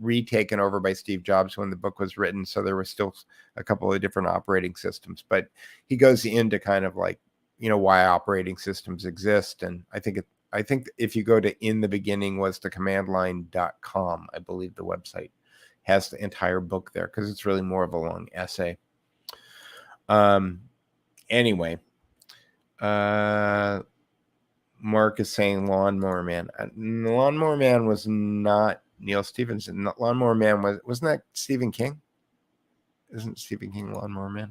retaken over by Steve Jobs when the book was written, so there was still a couple of different operating systems. But he goes into kind of like, why operating systems exist, and I think if you go to inthebeginningwasthecommandline.com, I believe the website has the entire book there, because it's really more of a long essay. Anyway, Mark is saying Lawnmower Man. Lawnmower Man was not Neil Stephenson. Lawnmower Man wasn't that Stephen King? Isn't Stephen King Lawnmower Man?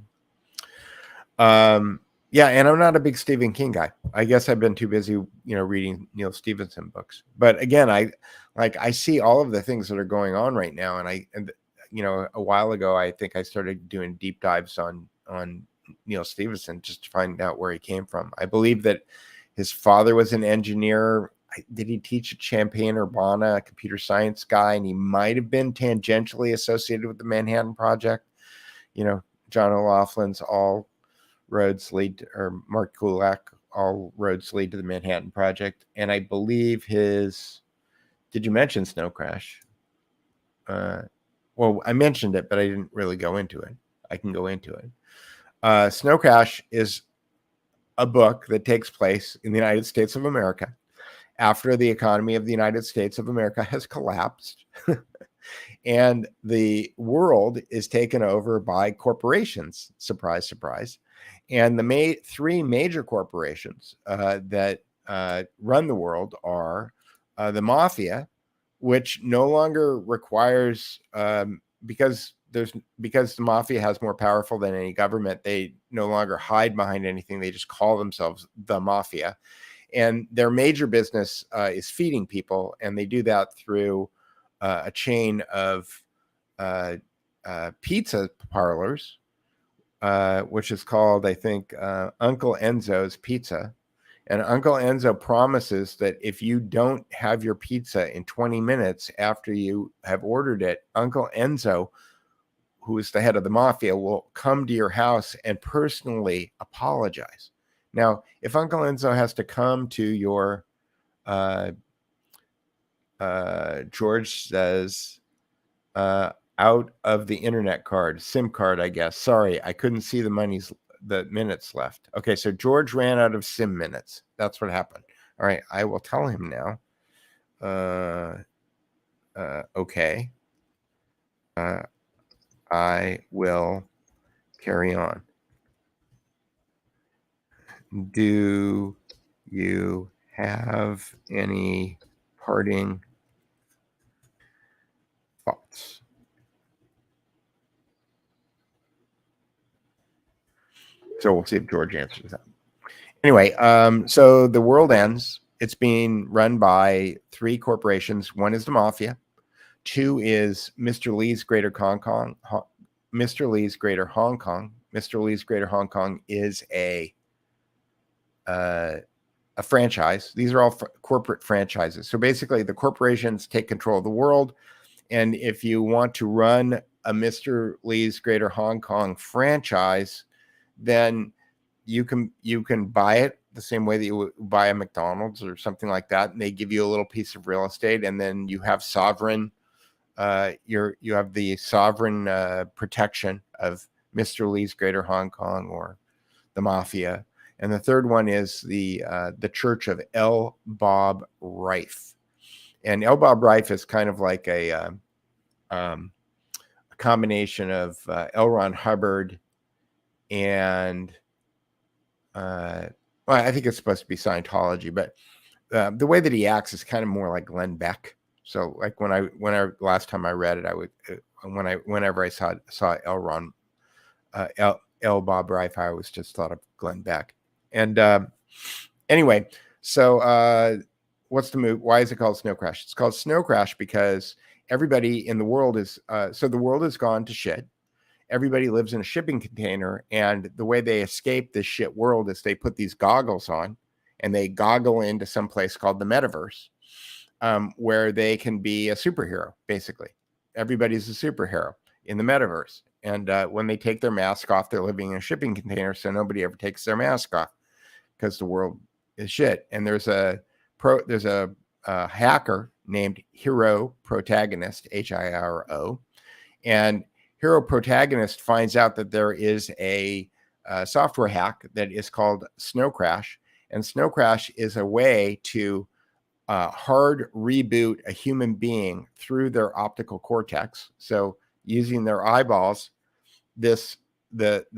Yeah, and I'm not a big Stephen King guy. I guess I've been too busy, reading Neil Stephenson books. But again, I see all of the things that are going on right now, and a while ago, I think I started doing deep dives on Neil Stephenson just to find out where he came from. I believe that his father was an engineer. Did he teach at Champaign-Urbana, a computer science guy? And he might have been tangentially associated with the Manhattan Project. John O'Loughlin's All Roads Lead, or Mark Kulak, All Roads Lead to the Manhattan Project. And I believe did you mention Snow Crash? Well, I mentioned it, but I didn't really go into it. I can go into it. Snow Crash is a book that takes place in the United States of America after the economy of the United States of America has collapsed and the world is taken over by corporations. Surprise, surprise. And the three major corporations that run the world are the mafia, which no longer requires because the mafia has more powerful than any government. They no longer hide behind anything. They just call themselves the mafia, and their major business is feeding people, and they do that through a chain of pizza parlors, which is called, I think, Uncle Enzo's Pizza. And Uncle Enzo promises that if you don't have your pizza in 20 minutes after you have ordered it, Uncle Enzo, who is the head of the mafia, will come to your house and personally apologize. Now, if Uncle Enzo has to come to your, George says, out of the internet card, SIM card, I guess. Sorry, I couldn't see the minutes left. Okay, so George ran out of SIM minutes. That's what happened. All right, I will tell him now. Okay. I will carry on. Do you have any parting thoughts? So we'll see if George answers that. Anyway, so the world ends. It's being run by three corporations. One is the mafia. Two is Mr. Lee's Greater Hong Kong. Mr. Lee's Greater Hong Kong. Mr. Lee's Greater Hong Kong is a franchise. These are all corporate franchises. So basically, the corporations take control of the world. And if you want to run a Mr. Lee's Greater Hong Kong franchise, then you can buy it the same way that you would buy a McDonald's or something like that, and they give you a little piece of real estate, and then you have sovereign. You have the sovereign protection of Mr. Lee's Greater Hong Kong or the mafia, and the third one is the Church of L. Bob Reif, and L. Bob Reif is kind of like a combination of L. Ron Hubbard and well, I think it's supposed to be Scientology, but the way that he acts is kind of more like Glenn Beck. So, like when I last time I read it, I would whenever I saw L. Bob Reif, I always just thought of Glenn Beck. And anyway, so what's the move? Why is it called Snow Crash? It's called Snow Crash because everybody in the world is so the world has gone to shit. Everybody lives in a shipping container, and the way they escape this shit world is they put these goggles on and they goggle into some place called the metaverse, where they can be a superhero. Basically, everybody's a superhero in the metaverse, and when they take their mask off, they're living in a shipping container, so nobody ever takes their mask off because the world is shit. And there's a hacker named Hero Protagonist, HIRO, and Hero Protagonist finds out that there is a software hack that is called Snow Crash. And Snow Crash is a way to hard reboot a human being through their optical cortex. So using their eyeballs, the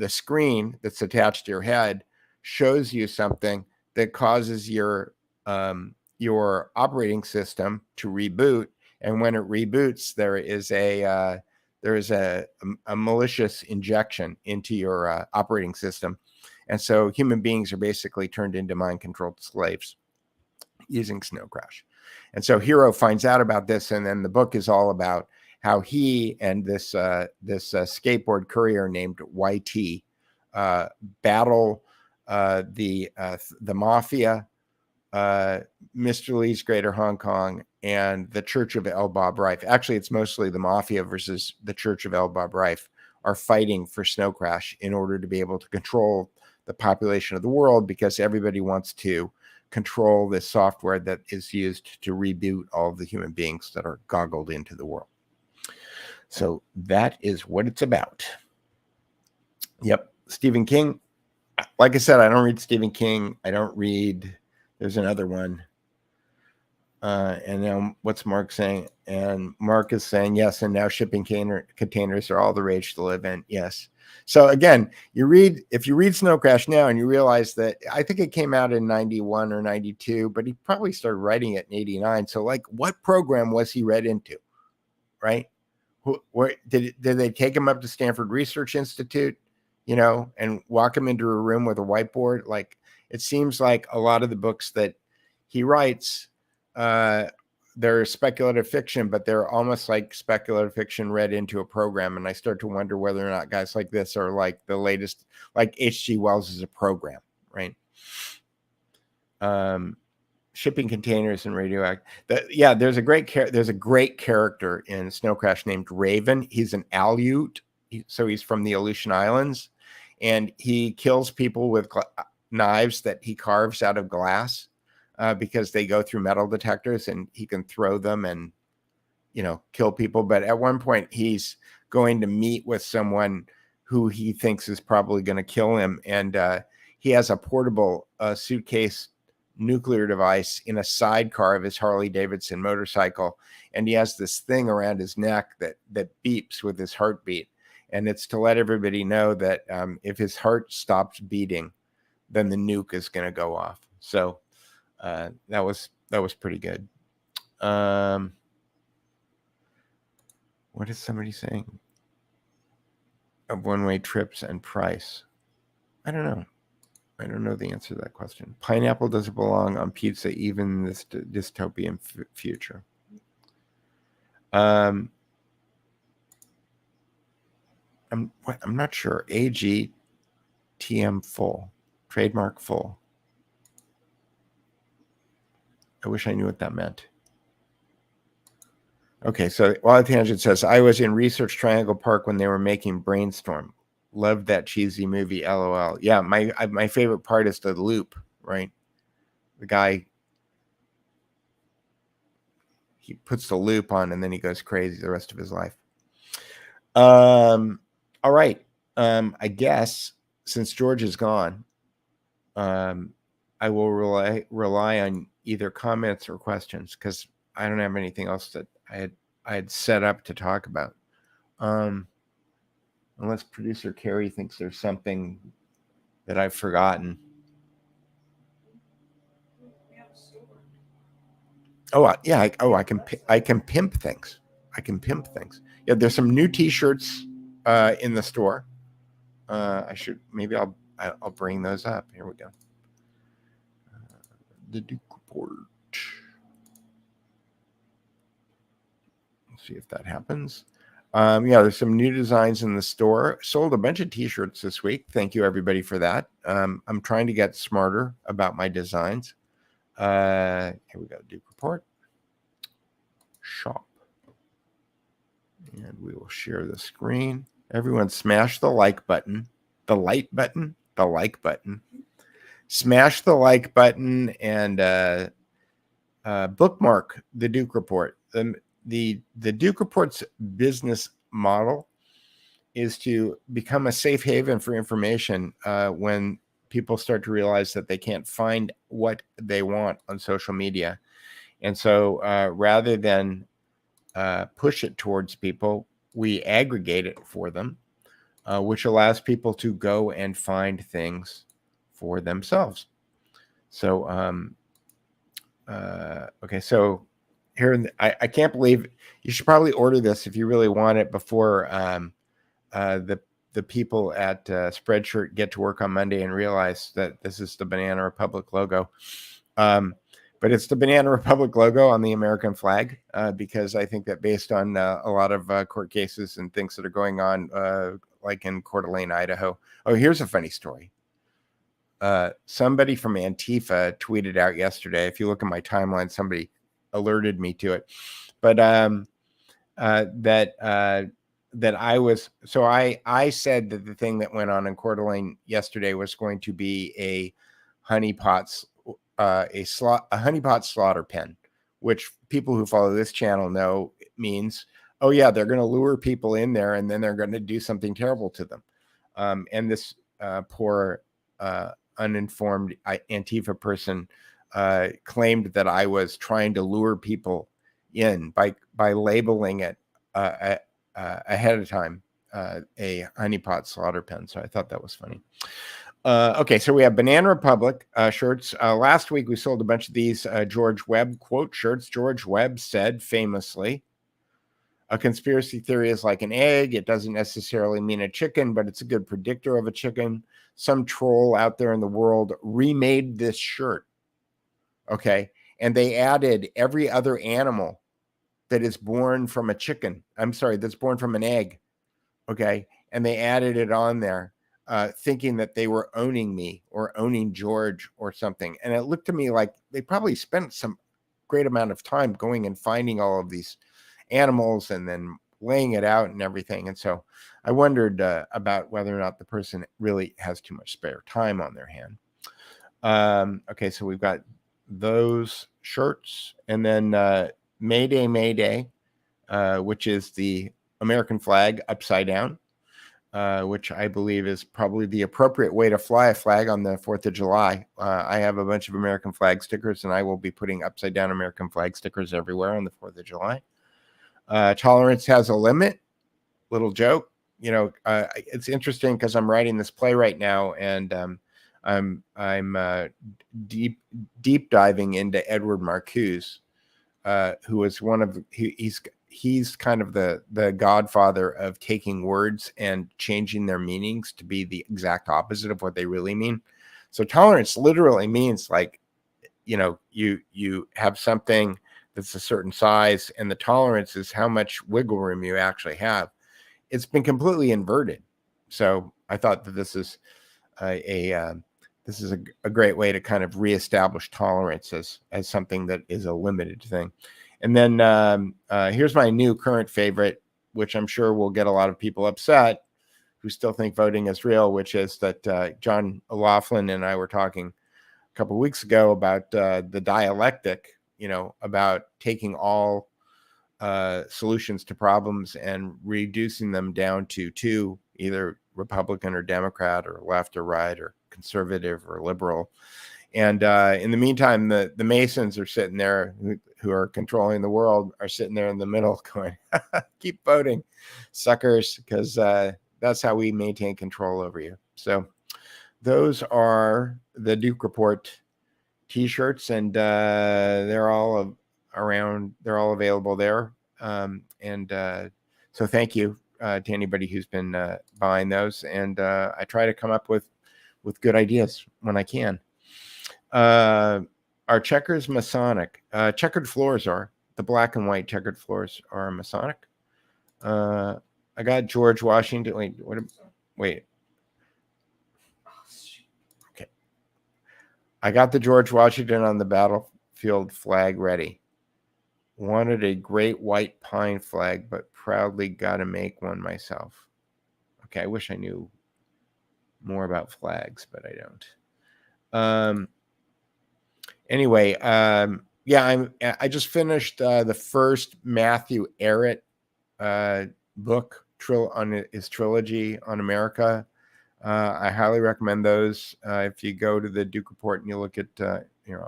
screen that's attached to your head shows you something that causes your operating system to reboot. And when it reboots, there is a malicious injection into your operating system. And so human beings are basically turned into mind-controlled slaves using Snow Crash. And so Hero finds out about this, and then the book is all about how he and this skateboard courier named YT battle the mafia, Mr. Lee's Greater Hong Kong, and the Church of El Bob Rife. Actually, it's mostly the mafia versus the Church of El Bob Rife are fighting for Snow Crash in order to be able to control the population of the world, because everybody wants to control this software that is used to reboot all of the human beings that are goggled into the world. So that is what it's about. Yep. Stephen King. Like I said, I don't read Stephen King. I don't read, there's another one. And now what's Mark saying? And Mark is saying, yes, and now shipping containers are all the rage to live in. Yes. So again, if you read Snow Crash now and you realize that, I think it came out in 91 or 92, but he probably started writing it in 89. So like, what program was he read into, right? Did they take him up to Stanford Research Institute, and walk him into a room with a whiteboard? Like, it seems like a lot of the books that he writes, they're speculative fiction, but they're almost like speculative fiction read into a program. And I start to wonder whether or not guys like this are like the latest, like H.G. Wells is a program, right? Shipping containers and radioactive. There's a great character in Snow Crash named Raven. He's an Aleut, so he's from the Aleutian Islands, and he kills people with knives that he carves out of glass. Because they go through metal detectors, and he can throw them and, kill people. But at one point, he's going to meet with someone who he thinks is probably going to kill him. And he has a portable suitcase nuclear device in a sidecar of his Harley Davidson motorcycle. And he has this thing around his neck that beeps with his heartbeat. And it's to let everybody know that if his heart stops beating, then the nuke is going to go off. So that was pretty good. What is somebody saying? Of one-way trips and price. I don't know. I don't know the answer to that question. Pineapple doesn't belong on pizza, even in this dystopian future. I'm not sure. AGTM full. Trademark full. I wish I knew what that meant. Okay, so Wild Tangent says, I was in Research Triangle Park when they were making Brainstorm. Loved that cheesy movie, LOL. Yeah, my favorite part is the loop, right? The guy, he puts the loop on and then he goes crazy the rest of his life. All right. I guess since George is gone, I will rely on either comments or questions, because I don't have anything else that I had set up to talk about. Unless producer Carrie thinks there's something that I've forgotten. Oh yeah, I can pimp things. I can pimp things. Yeah, there's some new T-shirts in the store. I'll bring those up. Here we go. The Duke Report. Let's see if that happens. There's some new designs in the store. Sold a bunch of T-shirts this week. Thank you, everybody, for that. I'm trying to get smarter about my designs. Here we go. Duke Report. Shop. And we will share the screen. Everyone smash the like button. The like button. The like button. Smash the like button and bookmark the Duke Report. The Duke Report's business model is to become a safe haven for information when people start to realize that they can't find what they want on social media. And so rather than push it towards people, we aggregate it for them, which allows people to go and find things for themselves. So, okay, so here, I can't believe you should probably order this if you really want it before the the people at Spreadshirt get to work on Monday and realize that this is the Banana Republic logo. But it's the Banana Republic logo on the American flag, because I think that based on a lot of court cases and things that are going on, like in Coeur d'Alene, Idaho. Oh, here's a funny story. Somebody from Antifa tweeted out yesterday. If you look at my timeline, somebody alerted me to it. But that I said that the thing that went on in Coeur d'Alene yesterday was going to be a honeypot slaughter pen, which people who follow this channel know means, oh yeah, they're going to lure people in there and then they're going to do something terrible to them. And this poor uninformed Antifa person claimed that I was trying to lure people in by labeling it ahead of time a honeypot slaughter pen. So I thought that was funny. Okay, so we have Banana Republic shirts. Last week we sold a bunch of these George Webb quote shirts. George Webb said famously, a conspiracy theory is like an egg. It doesn't necessarily mean a chicken, but it's a good predictor of a chicken. Some troll out there in the world remade this shirt. Okay, and they added every other animal that is born from a chicken. I'm sorry, that's born from an egg. Okay, and they added it on there. Thinking that they were owning me or owning George or something. And it looked to me like they probably spent some great amount of time going and finding all of these animals and then laying it out and everything. And so I wondered about whether or not the person really has too much spare time on their hand. Okay, so we've got those shirts. And then Mayday, Mayday, which is the American flag upside down. Which I believe is probably the appropriate way to fly a flag on the 4th of July. I have a bunch of American flag stickers, and I will be putting upside down American flag stickers everywhere on the 4th of July. Tolerance has a limit. Little joke. You know, it's interesting because I'm writing this play right now, and I'm deep diving into Edward Marcuse, who was one of he's kind of the godfather of taking words and changing their meanings to be the exact opposite of what they really mean. So tolerance literally means like, you know, you have something that's a certain size, and the tolerance is how much wiggle room you actually have. It's been completely inverted. So I thought that this is a great way to kind of reestablish tolerance as something that is a limited thing. And then here's my new current favorite, which I'm sure will get a lot of people upset who still think voting is real, which is that John O'Loughlin and I were talking a couple of weeks ago about the dialectic, you know, about taking all solutions to problems and reducing them down to two, either Republican or Democrat or left or right or conservative or liberal. And in the meantime, the Masons are sitting there, who are controlling the world, are sitting there in the middle going, keep voting, suckers, because that's how we maintain control over you. So those are the Duke Report T-shirts, and they're all around. They're all available there. So thank you to anybody who's been buying those. And I try to come up with good ideas when I can. Are checkers Masonic? Checkered floors are. The black and white checkered floors are Masonic. I got George Washington. Wait. Okay. I got the George Washington on the battlefield flag ready. Wanted a great white pine flag, but proudly got to make one myself. Okay, I wish I knew more about flags, but I don't. Anyway, yeah, I just finished the first Matthew Ehret book on his trilogy on America. I highly recommend those. If you go to the Duke Report and you look at, here,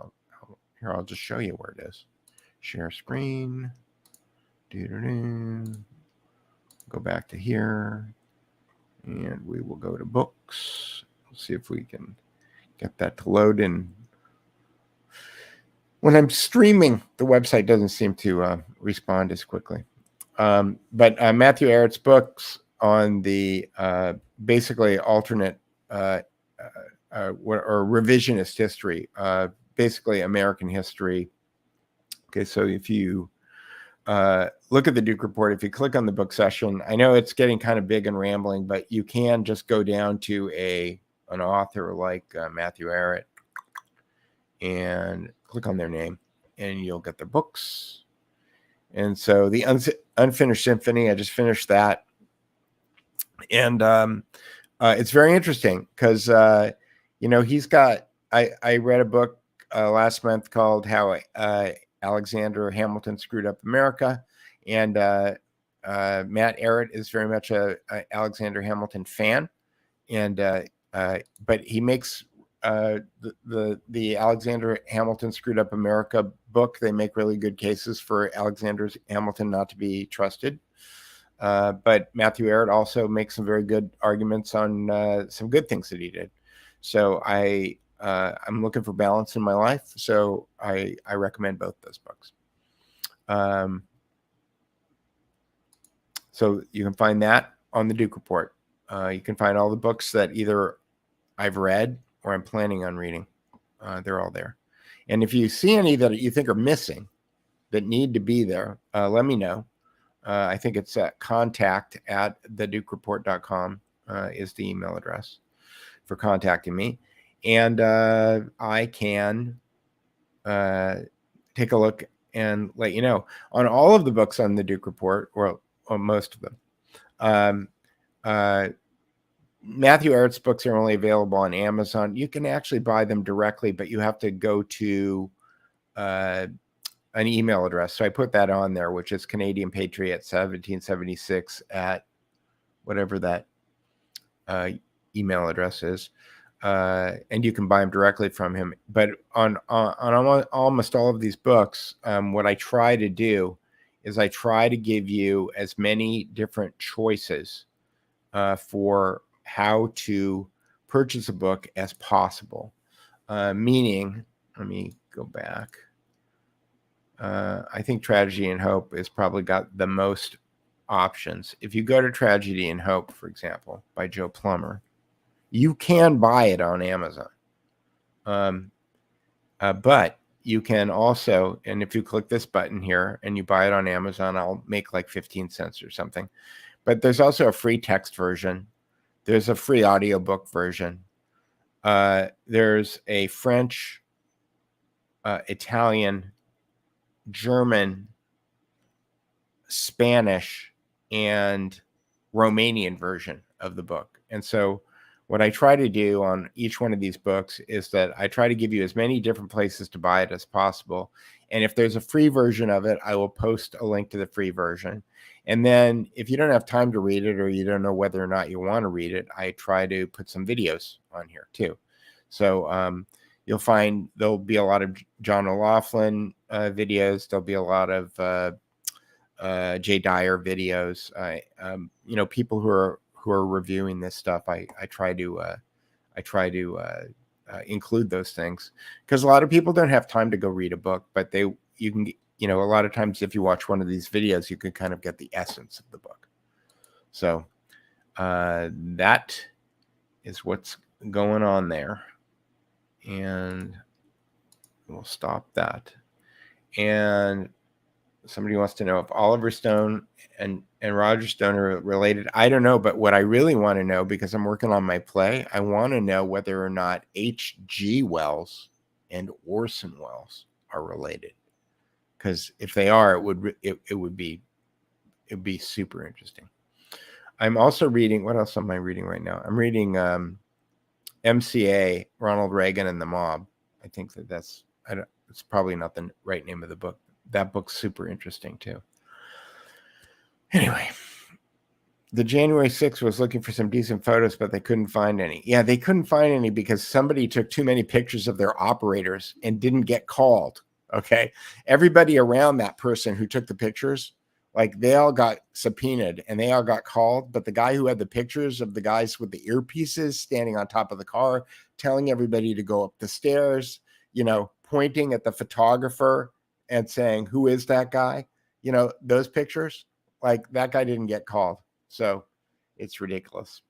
I'll just show you where it is. Share screen. Go back to here, and we will go to books. We'll see if we can get that to load in. When I'm streaming, the website doesn't seem to respond as quickly. But Matthew Ehret's books on the basically alternate or revisionist history, basically American history. Okay, so if you look at the Duke Report, if you click on the book session, I know it's getting kind of big and rambling, but you can just go down to an author like Matthew Arrett and click on their name, and you'll get their books. And so the Unfinished Symphony, I just finished that. And it's very interesting because, he's got, I read a book last month called How Alexander Hamilton Screwed Up America. And Matt Arrett is very much a Alexander Hamilton fan. And but he makes the Alexander Hamilton Screwed Up America book. They make really good cases for Alexander Hamilton not to be trusted. But Matthew Arrett also makes some very good arguments on some good things that he did. So I'm looking for balance in my life. So I recommend both those books. So you can find that on the Duke Report. You can find all the books that either I've read or I'm planning on reading. They're all there. And if you see any that you think are missing that need to be there, let me know. I think it's contact@thedukereport.com is the email address for contacting me. And I can take a look and let you know on all of the books on the Duke Report, or most of them. Matthew Arrett's books are only available on Amazon. You can actually buy them directly, but you have to go to an email address. So I put that on there, which is Canadian Patriot 1776 at whatever that email address is. And you can buy them directly from him. But on almost all of these books, what I try to do is I try to give you as many different choices for how to purchase a book as possible. Meaning, let me go back. I think Tragedy and Hope has probably got the most options. If you go to Tragedy and Hope, for example, by Joe Plummer, you can buy it on Amazon. But you can also, and if you click this button here and you buy it on Amazon, I'll make like 15 cents or something. But there's also a free text version. There's a free audiobook version. There's a French, Italian, German, Spanish, and Romanian version of the book. And so what I try to do on each one of these books is that I try to give you as many different places to buy it as possible. And if there's a free version of it, I will post a link to the free version. And then if you don't have time to read it, or you don't know whether or not you want to read it, I try to put some videos on here too. So you'll find there'll be a lot of John O'Loughlin videos. There'll be a lot of Jay Dyer videos. People who are reviewing this stuff. I try to include those things, because a lot of people don't have time to go read a book, but you can a lot of times if you watch one of these videos, you can kind of get the essence of the book. So that is what's going on there, and we'll stop that. And somebody wants to know if Oliver Stone and Roger Stone are related. I don't know, but what I really want to know, because I'm working on my play, I want to know whether or not H.G. Wells and Orson Welles are related. Because if they are, it would be super interesting. I'm also reading. What else am I reading right now? I'm reading MCA, Ronald Reagan and the Mob. I think it's probably not the right name of the book. That book's super interesting too. Anyway, the January 6th was looking for some decent photos, but they couldn't find any. Yeah, they couldn't find any because somebody took too many pictures of their operators and didn't get called. Okay. Everybody around that person who took the pictures, like, they all got subpoenaed and they all got called. But the guy who had the pictures of the guys with the earpieces standing on top of the car, telling everybody to go up the stairs, pointing at the photographer and saying, "Who is that guy?" Those pictures, like, that guy didn't get called. So It's ridiculous.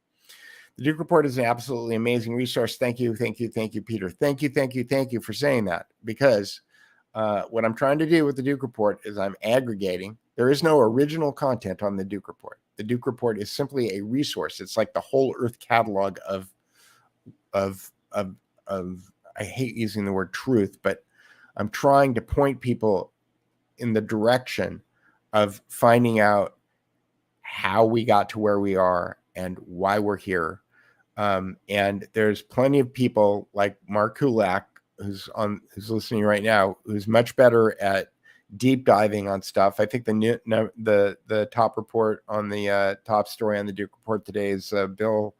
The Duke Report is an absolutely amazing resource. Thank you, Peter. Thank you for saying that, because what I'm trying to do with the Duke Report is I'm aggregating. There is no original content on the Duke Report. The Duke Report is simply a resource. It's like the whole Earth catalog of I hate using the word truth, but I'm trying to point people in the direction of finding out how we got to where we are and why we're here. And there's plenty of people like Mark Kulak, who's listening right now, who's much better at deep diving on stuff. I think the top report on the top story on the Duke Report today is Bill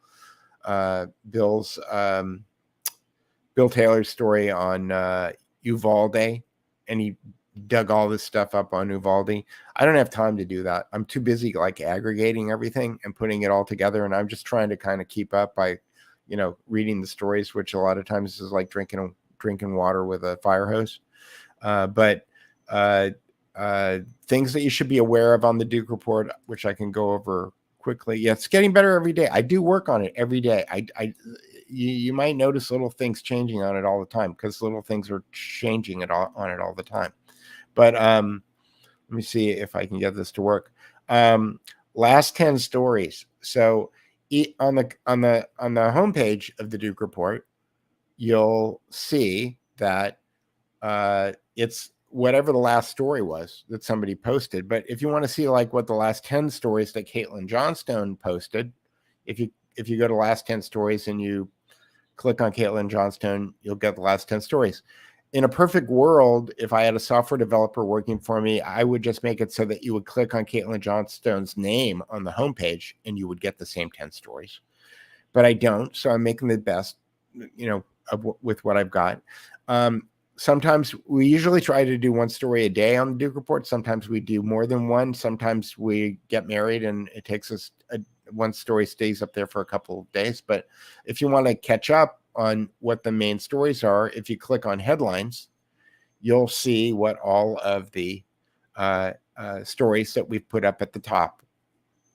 Taylor's story on Uvalde, and he dug all this stuff up on Uvalde. I don't have time to do that. I'm too busy like aggregating everything and putting it all together, and I'm just trying to kind of keep up by, reading the stories, which a lot of times is like drinking water with a fire hose. But things that you should be aware of on the Duke Report, which I can go over quickly. Yeah, it's getting better every day. I do work on it every day. You might notice little things changing on it all the time, because little things are changing on it all the time. But let me see if I can get this to work. Last 10 stories. So on the homepage of the Duke Report, you'll see that it's whatever the last story was that somebody posted. But if you want to see like what the last 10 stories that Caitlin Johnstone posted, if you go to last 10 stories and you click on Caitlin Johnstone, you'll get the last 10 stories. In a perfect world, if I had a software developer working for me, I would just make it so that you would click on Caitlin Johnstone's name on the homepage and you would get the same 10 stories. But I don't, so I'm making the best, with what I've got. Sometimes we usually try to do one story a day on the Duke Report. Sometimes we do more than one. Sometimes we get married and it takes us one story stays up there for a couple of days. But if you want to catch up on what the main stories are, if you click on headlines, you'll see what all of the stories that we've put up at the top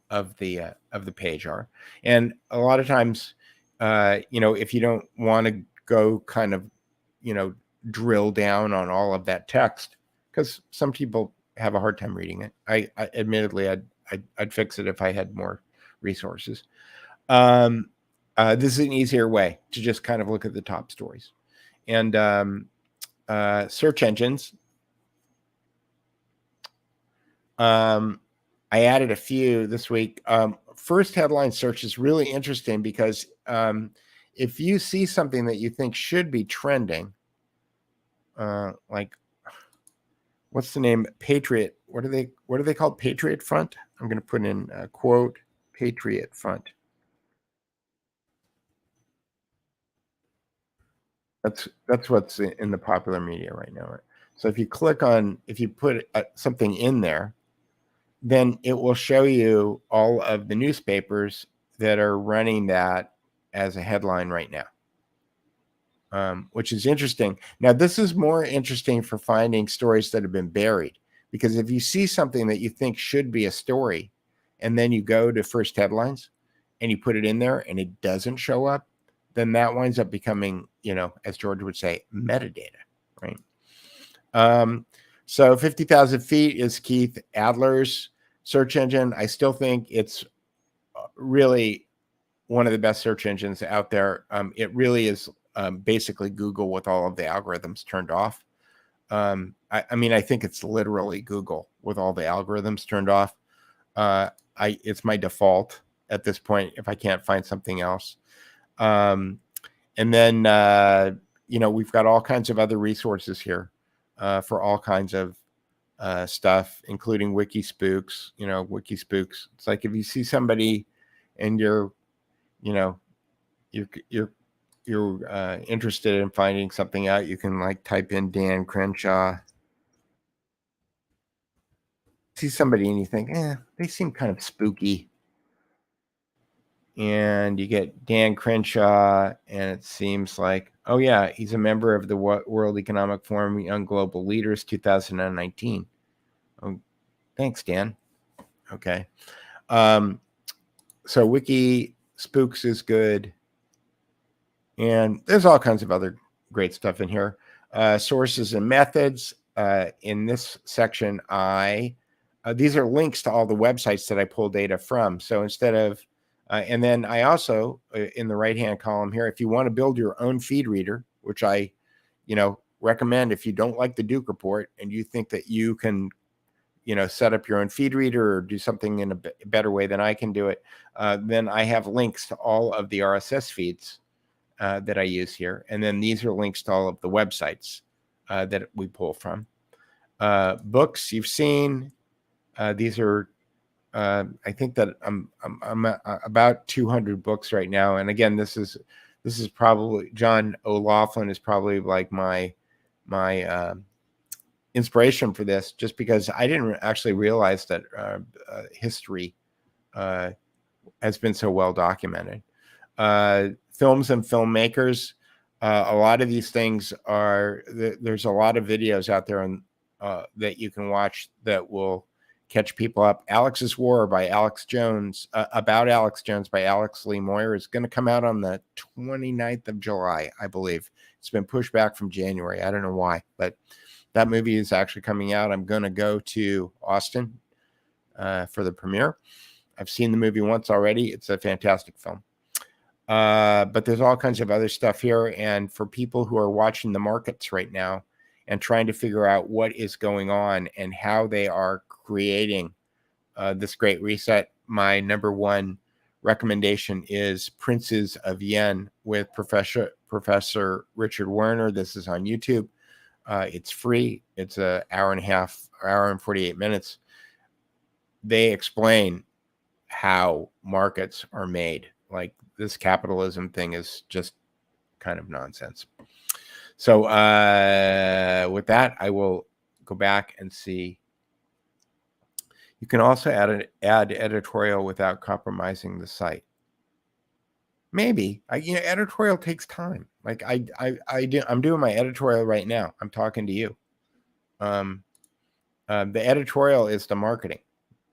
of the page are. And a lot of times, if you don't want to go kind of, drill down on all of that text, because some people have a hard time reading it. I admittedly, I'd fix it if I had more resources. This is an easier way to just kind of look at the top stories. And search engines. I added a few this week. First headline search is really interesting because if you see something that you think should be trending, like what's the name? Patriot. What are they called? Patriot Front. I'm going to put in a quote, Patriot Front. That's what's in the popular media right now. So if you put something in there, then it will show you all of the newspapers that are running that as a headline right now, which is interesting. Now, this is more interesting for finding stories that have been buried, because if you see something that you think should be a story, and then you go to first headlines and you put it in there and it doesn't show up, then that winds up becoming, as George would say, metadata, right? So 50,000 feet is Keith Adler's search engine. I still think it's really one of the best search engines out there. It really is basically Google with all of the algorithms turned off. I think it's literally Google with all the algorithms turned off. It's my default at this point if I can't find something else. And then, we've got all kinds of other resources here for all kinds of stuff, including Wikispooks. Wikispooks. It's like if you see somebody and you're interested in finding something out, you can like type in Dan Crenshaw. See somebody and you think, they seem kind of spooky. And you get Dan Crenshaw, and it seems like, oh yeah, he's a member of the World Economic Forum Young Global Leaders 2019. Oh, thanks, Dan. Okay. So Wiki Spooks is good. And there's all kinds of other great stuff in here. Sources and methods. In this section, these are links to all the websites that I pull data from. So instead of, and then I also, in the right-hand column here, if you want to build your own feed reader, which I, recommend if you don't like the Duke report and you think that you can, set up your own feed reader or do something in a better way than I can do it, then I have links to all of the RSS feeds that I use here. And then these are links to all of the websites that we pull from. Books you've seen. These are, I think that I'm about 200 books right now. And again, this is probably, John O'Loughlin is probably like my inspiration for this, just because I didn't actually realize that history has been so well documented. Films and filmmakers. A lot of these things are, there's a lot of videos out there on, that you can watch that will catch people up. Alex's War by Alex Jones, about Alex Jones by Alex Lee Moyer, is going to come out on the 29th of July, I believe. It's been pushed back from January. I don't know why, but that movie is actually coming out. I'm going to go to Austin for the premiere. I've seen the movie once already. It's a fantastic film. But there's all kinds of other stuff here. And for people who are watching the markets right now and trying to figure out what is going on and how they are creating this great reset, my number one recommendation is Princes of Yen with Professor Richard Werner. This is on YouTube. It's free. It's an hour and a half, hour and 48 minutes. They explain how markets are made. Like, this capitalism thing is just kind of nonsense. So with that, I will go back and see. You can also add editorial without compromising the site. Maybe. Editorial takes time. Like I'm doing my editorial right now. I'm talking to you. The editorial is the marketing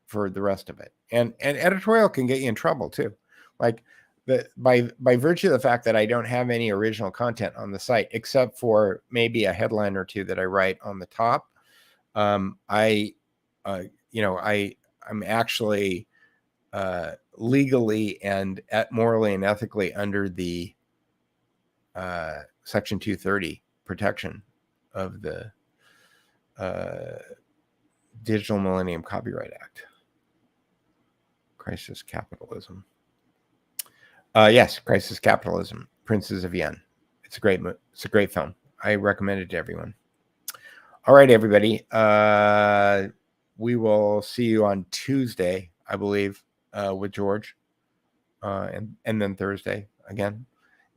for the rest of it. And editorial can get you in trouble too. Like, by virtue of the fact that I don't have any original content on the site, except for maybe a headline or two that I write on the top, I'm actually legally and morally and ethically under the Section 230 protection of the Digital Millennium Copyright Act. Crisis Capitalism. Yes, Crisis Capitalism, Princes of Yen. It's a great film. I recommend it to everyone. All right, everybody. We will see you on Tuesday, I believe, with George, and then Thursday again.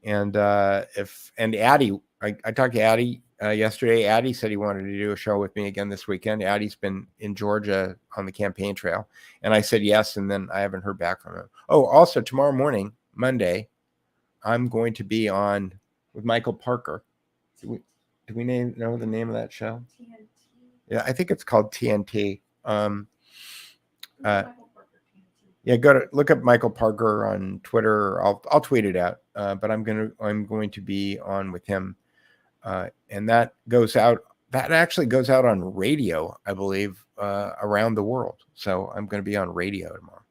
And Addie, I talked to Addie yesterday. Addie said he wanted to do a show with me again this weekend. Addie's been in Georgia on the campaign trail, and I said yes, and then I haven't heard back from him. Oh, also tomorrow morning, Monday, I'm going to be on with Michael Parker. Do we know the name of that show? TNT. Yeah, I think it's called TNT. Yeah, look up Michael Parker on Twitter. I'll tweet it out. But I'm going to be on with him, and that goes out. That actually goes out on radio, I believe, around the world. So I'm going to be on radio tomorrow.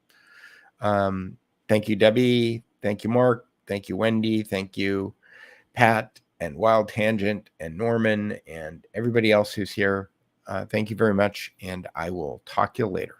Thank you, Debbie. Thank you, Mark. Thank you, Wendy. Thank you, Pat and Wild Tangent and Norman and everybody else who's here. Thank you very much, and I will talk to you later.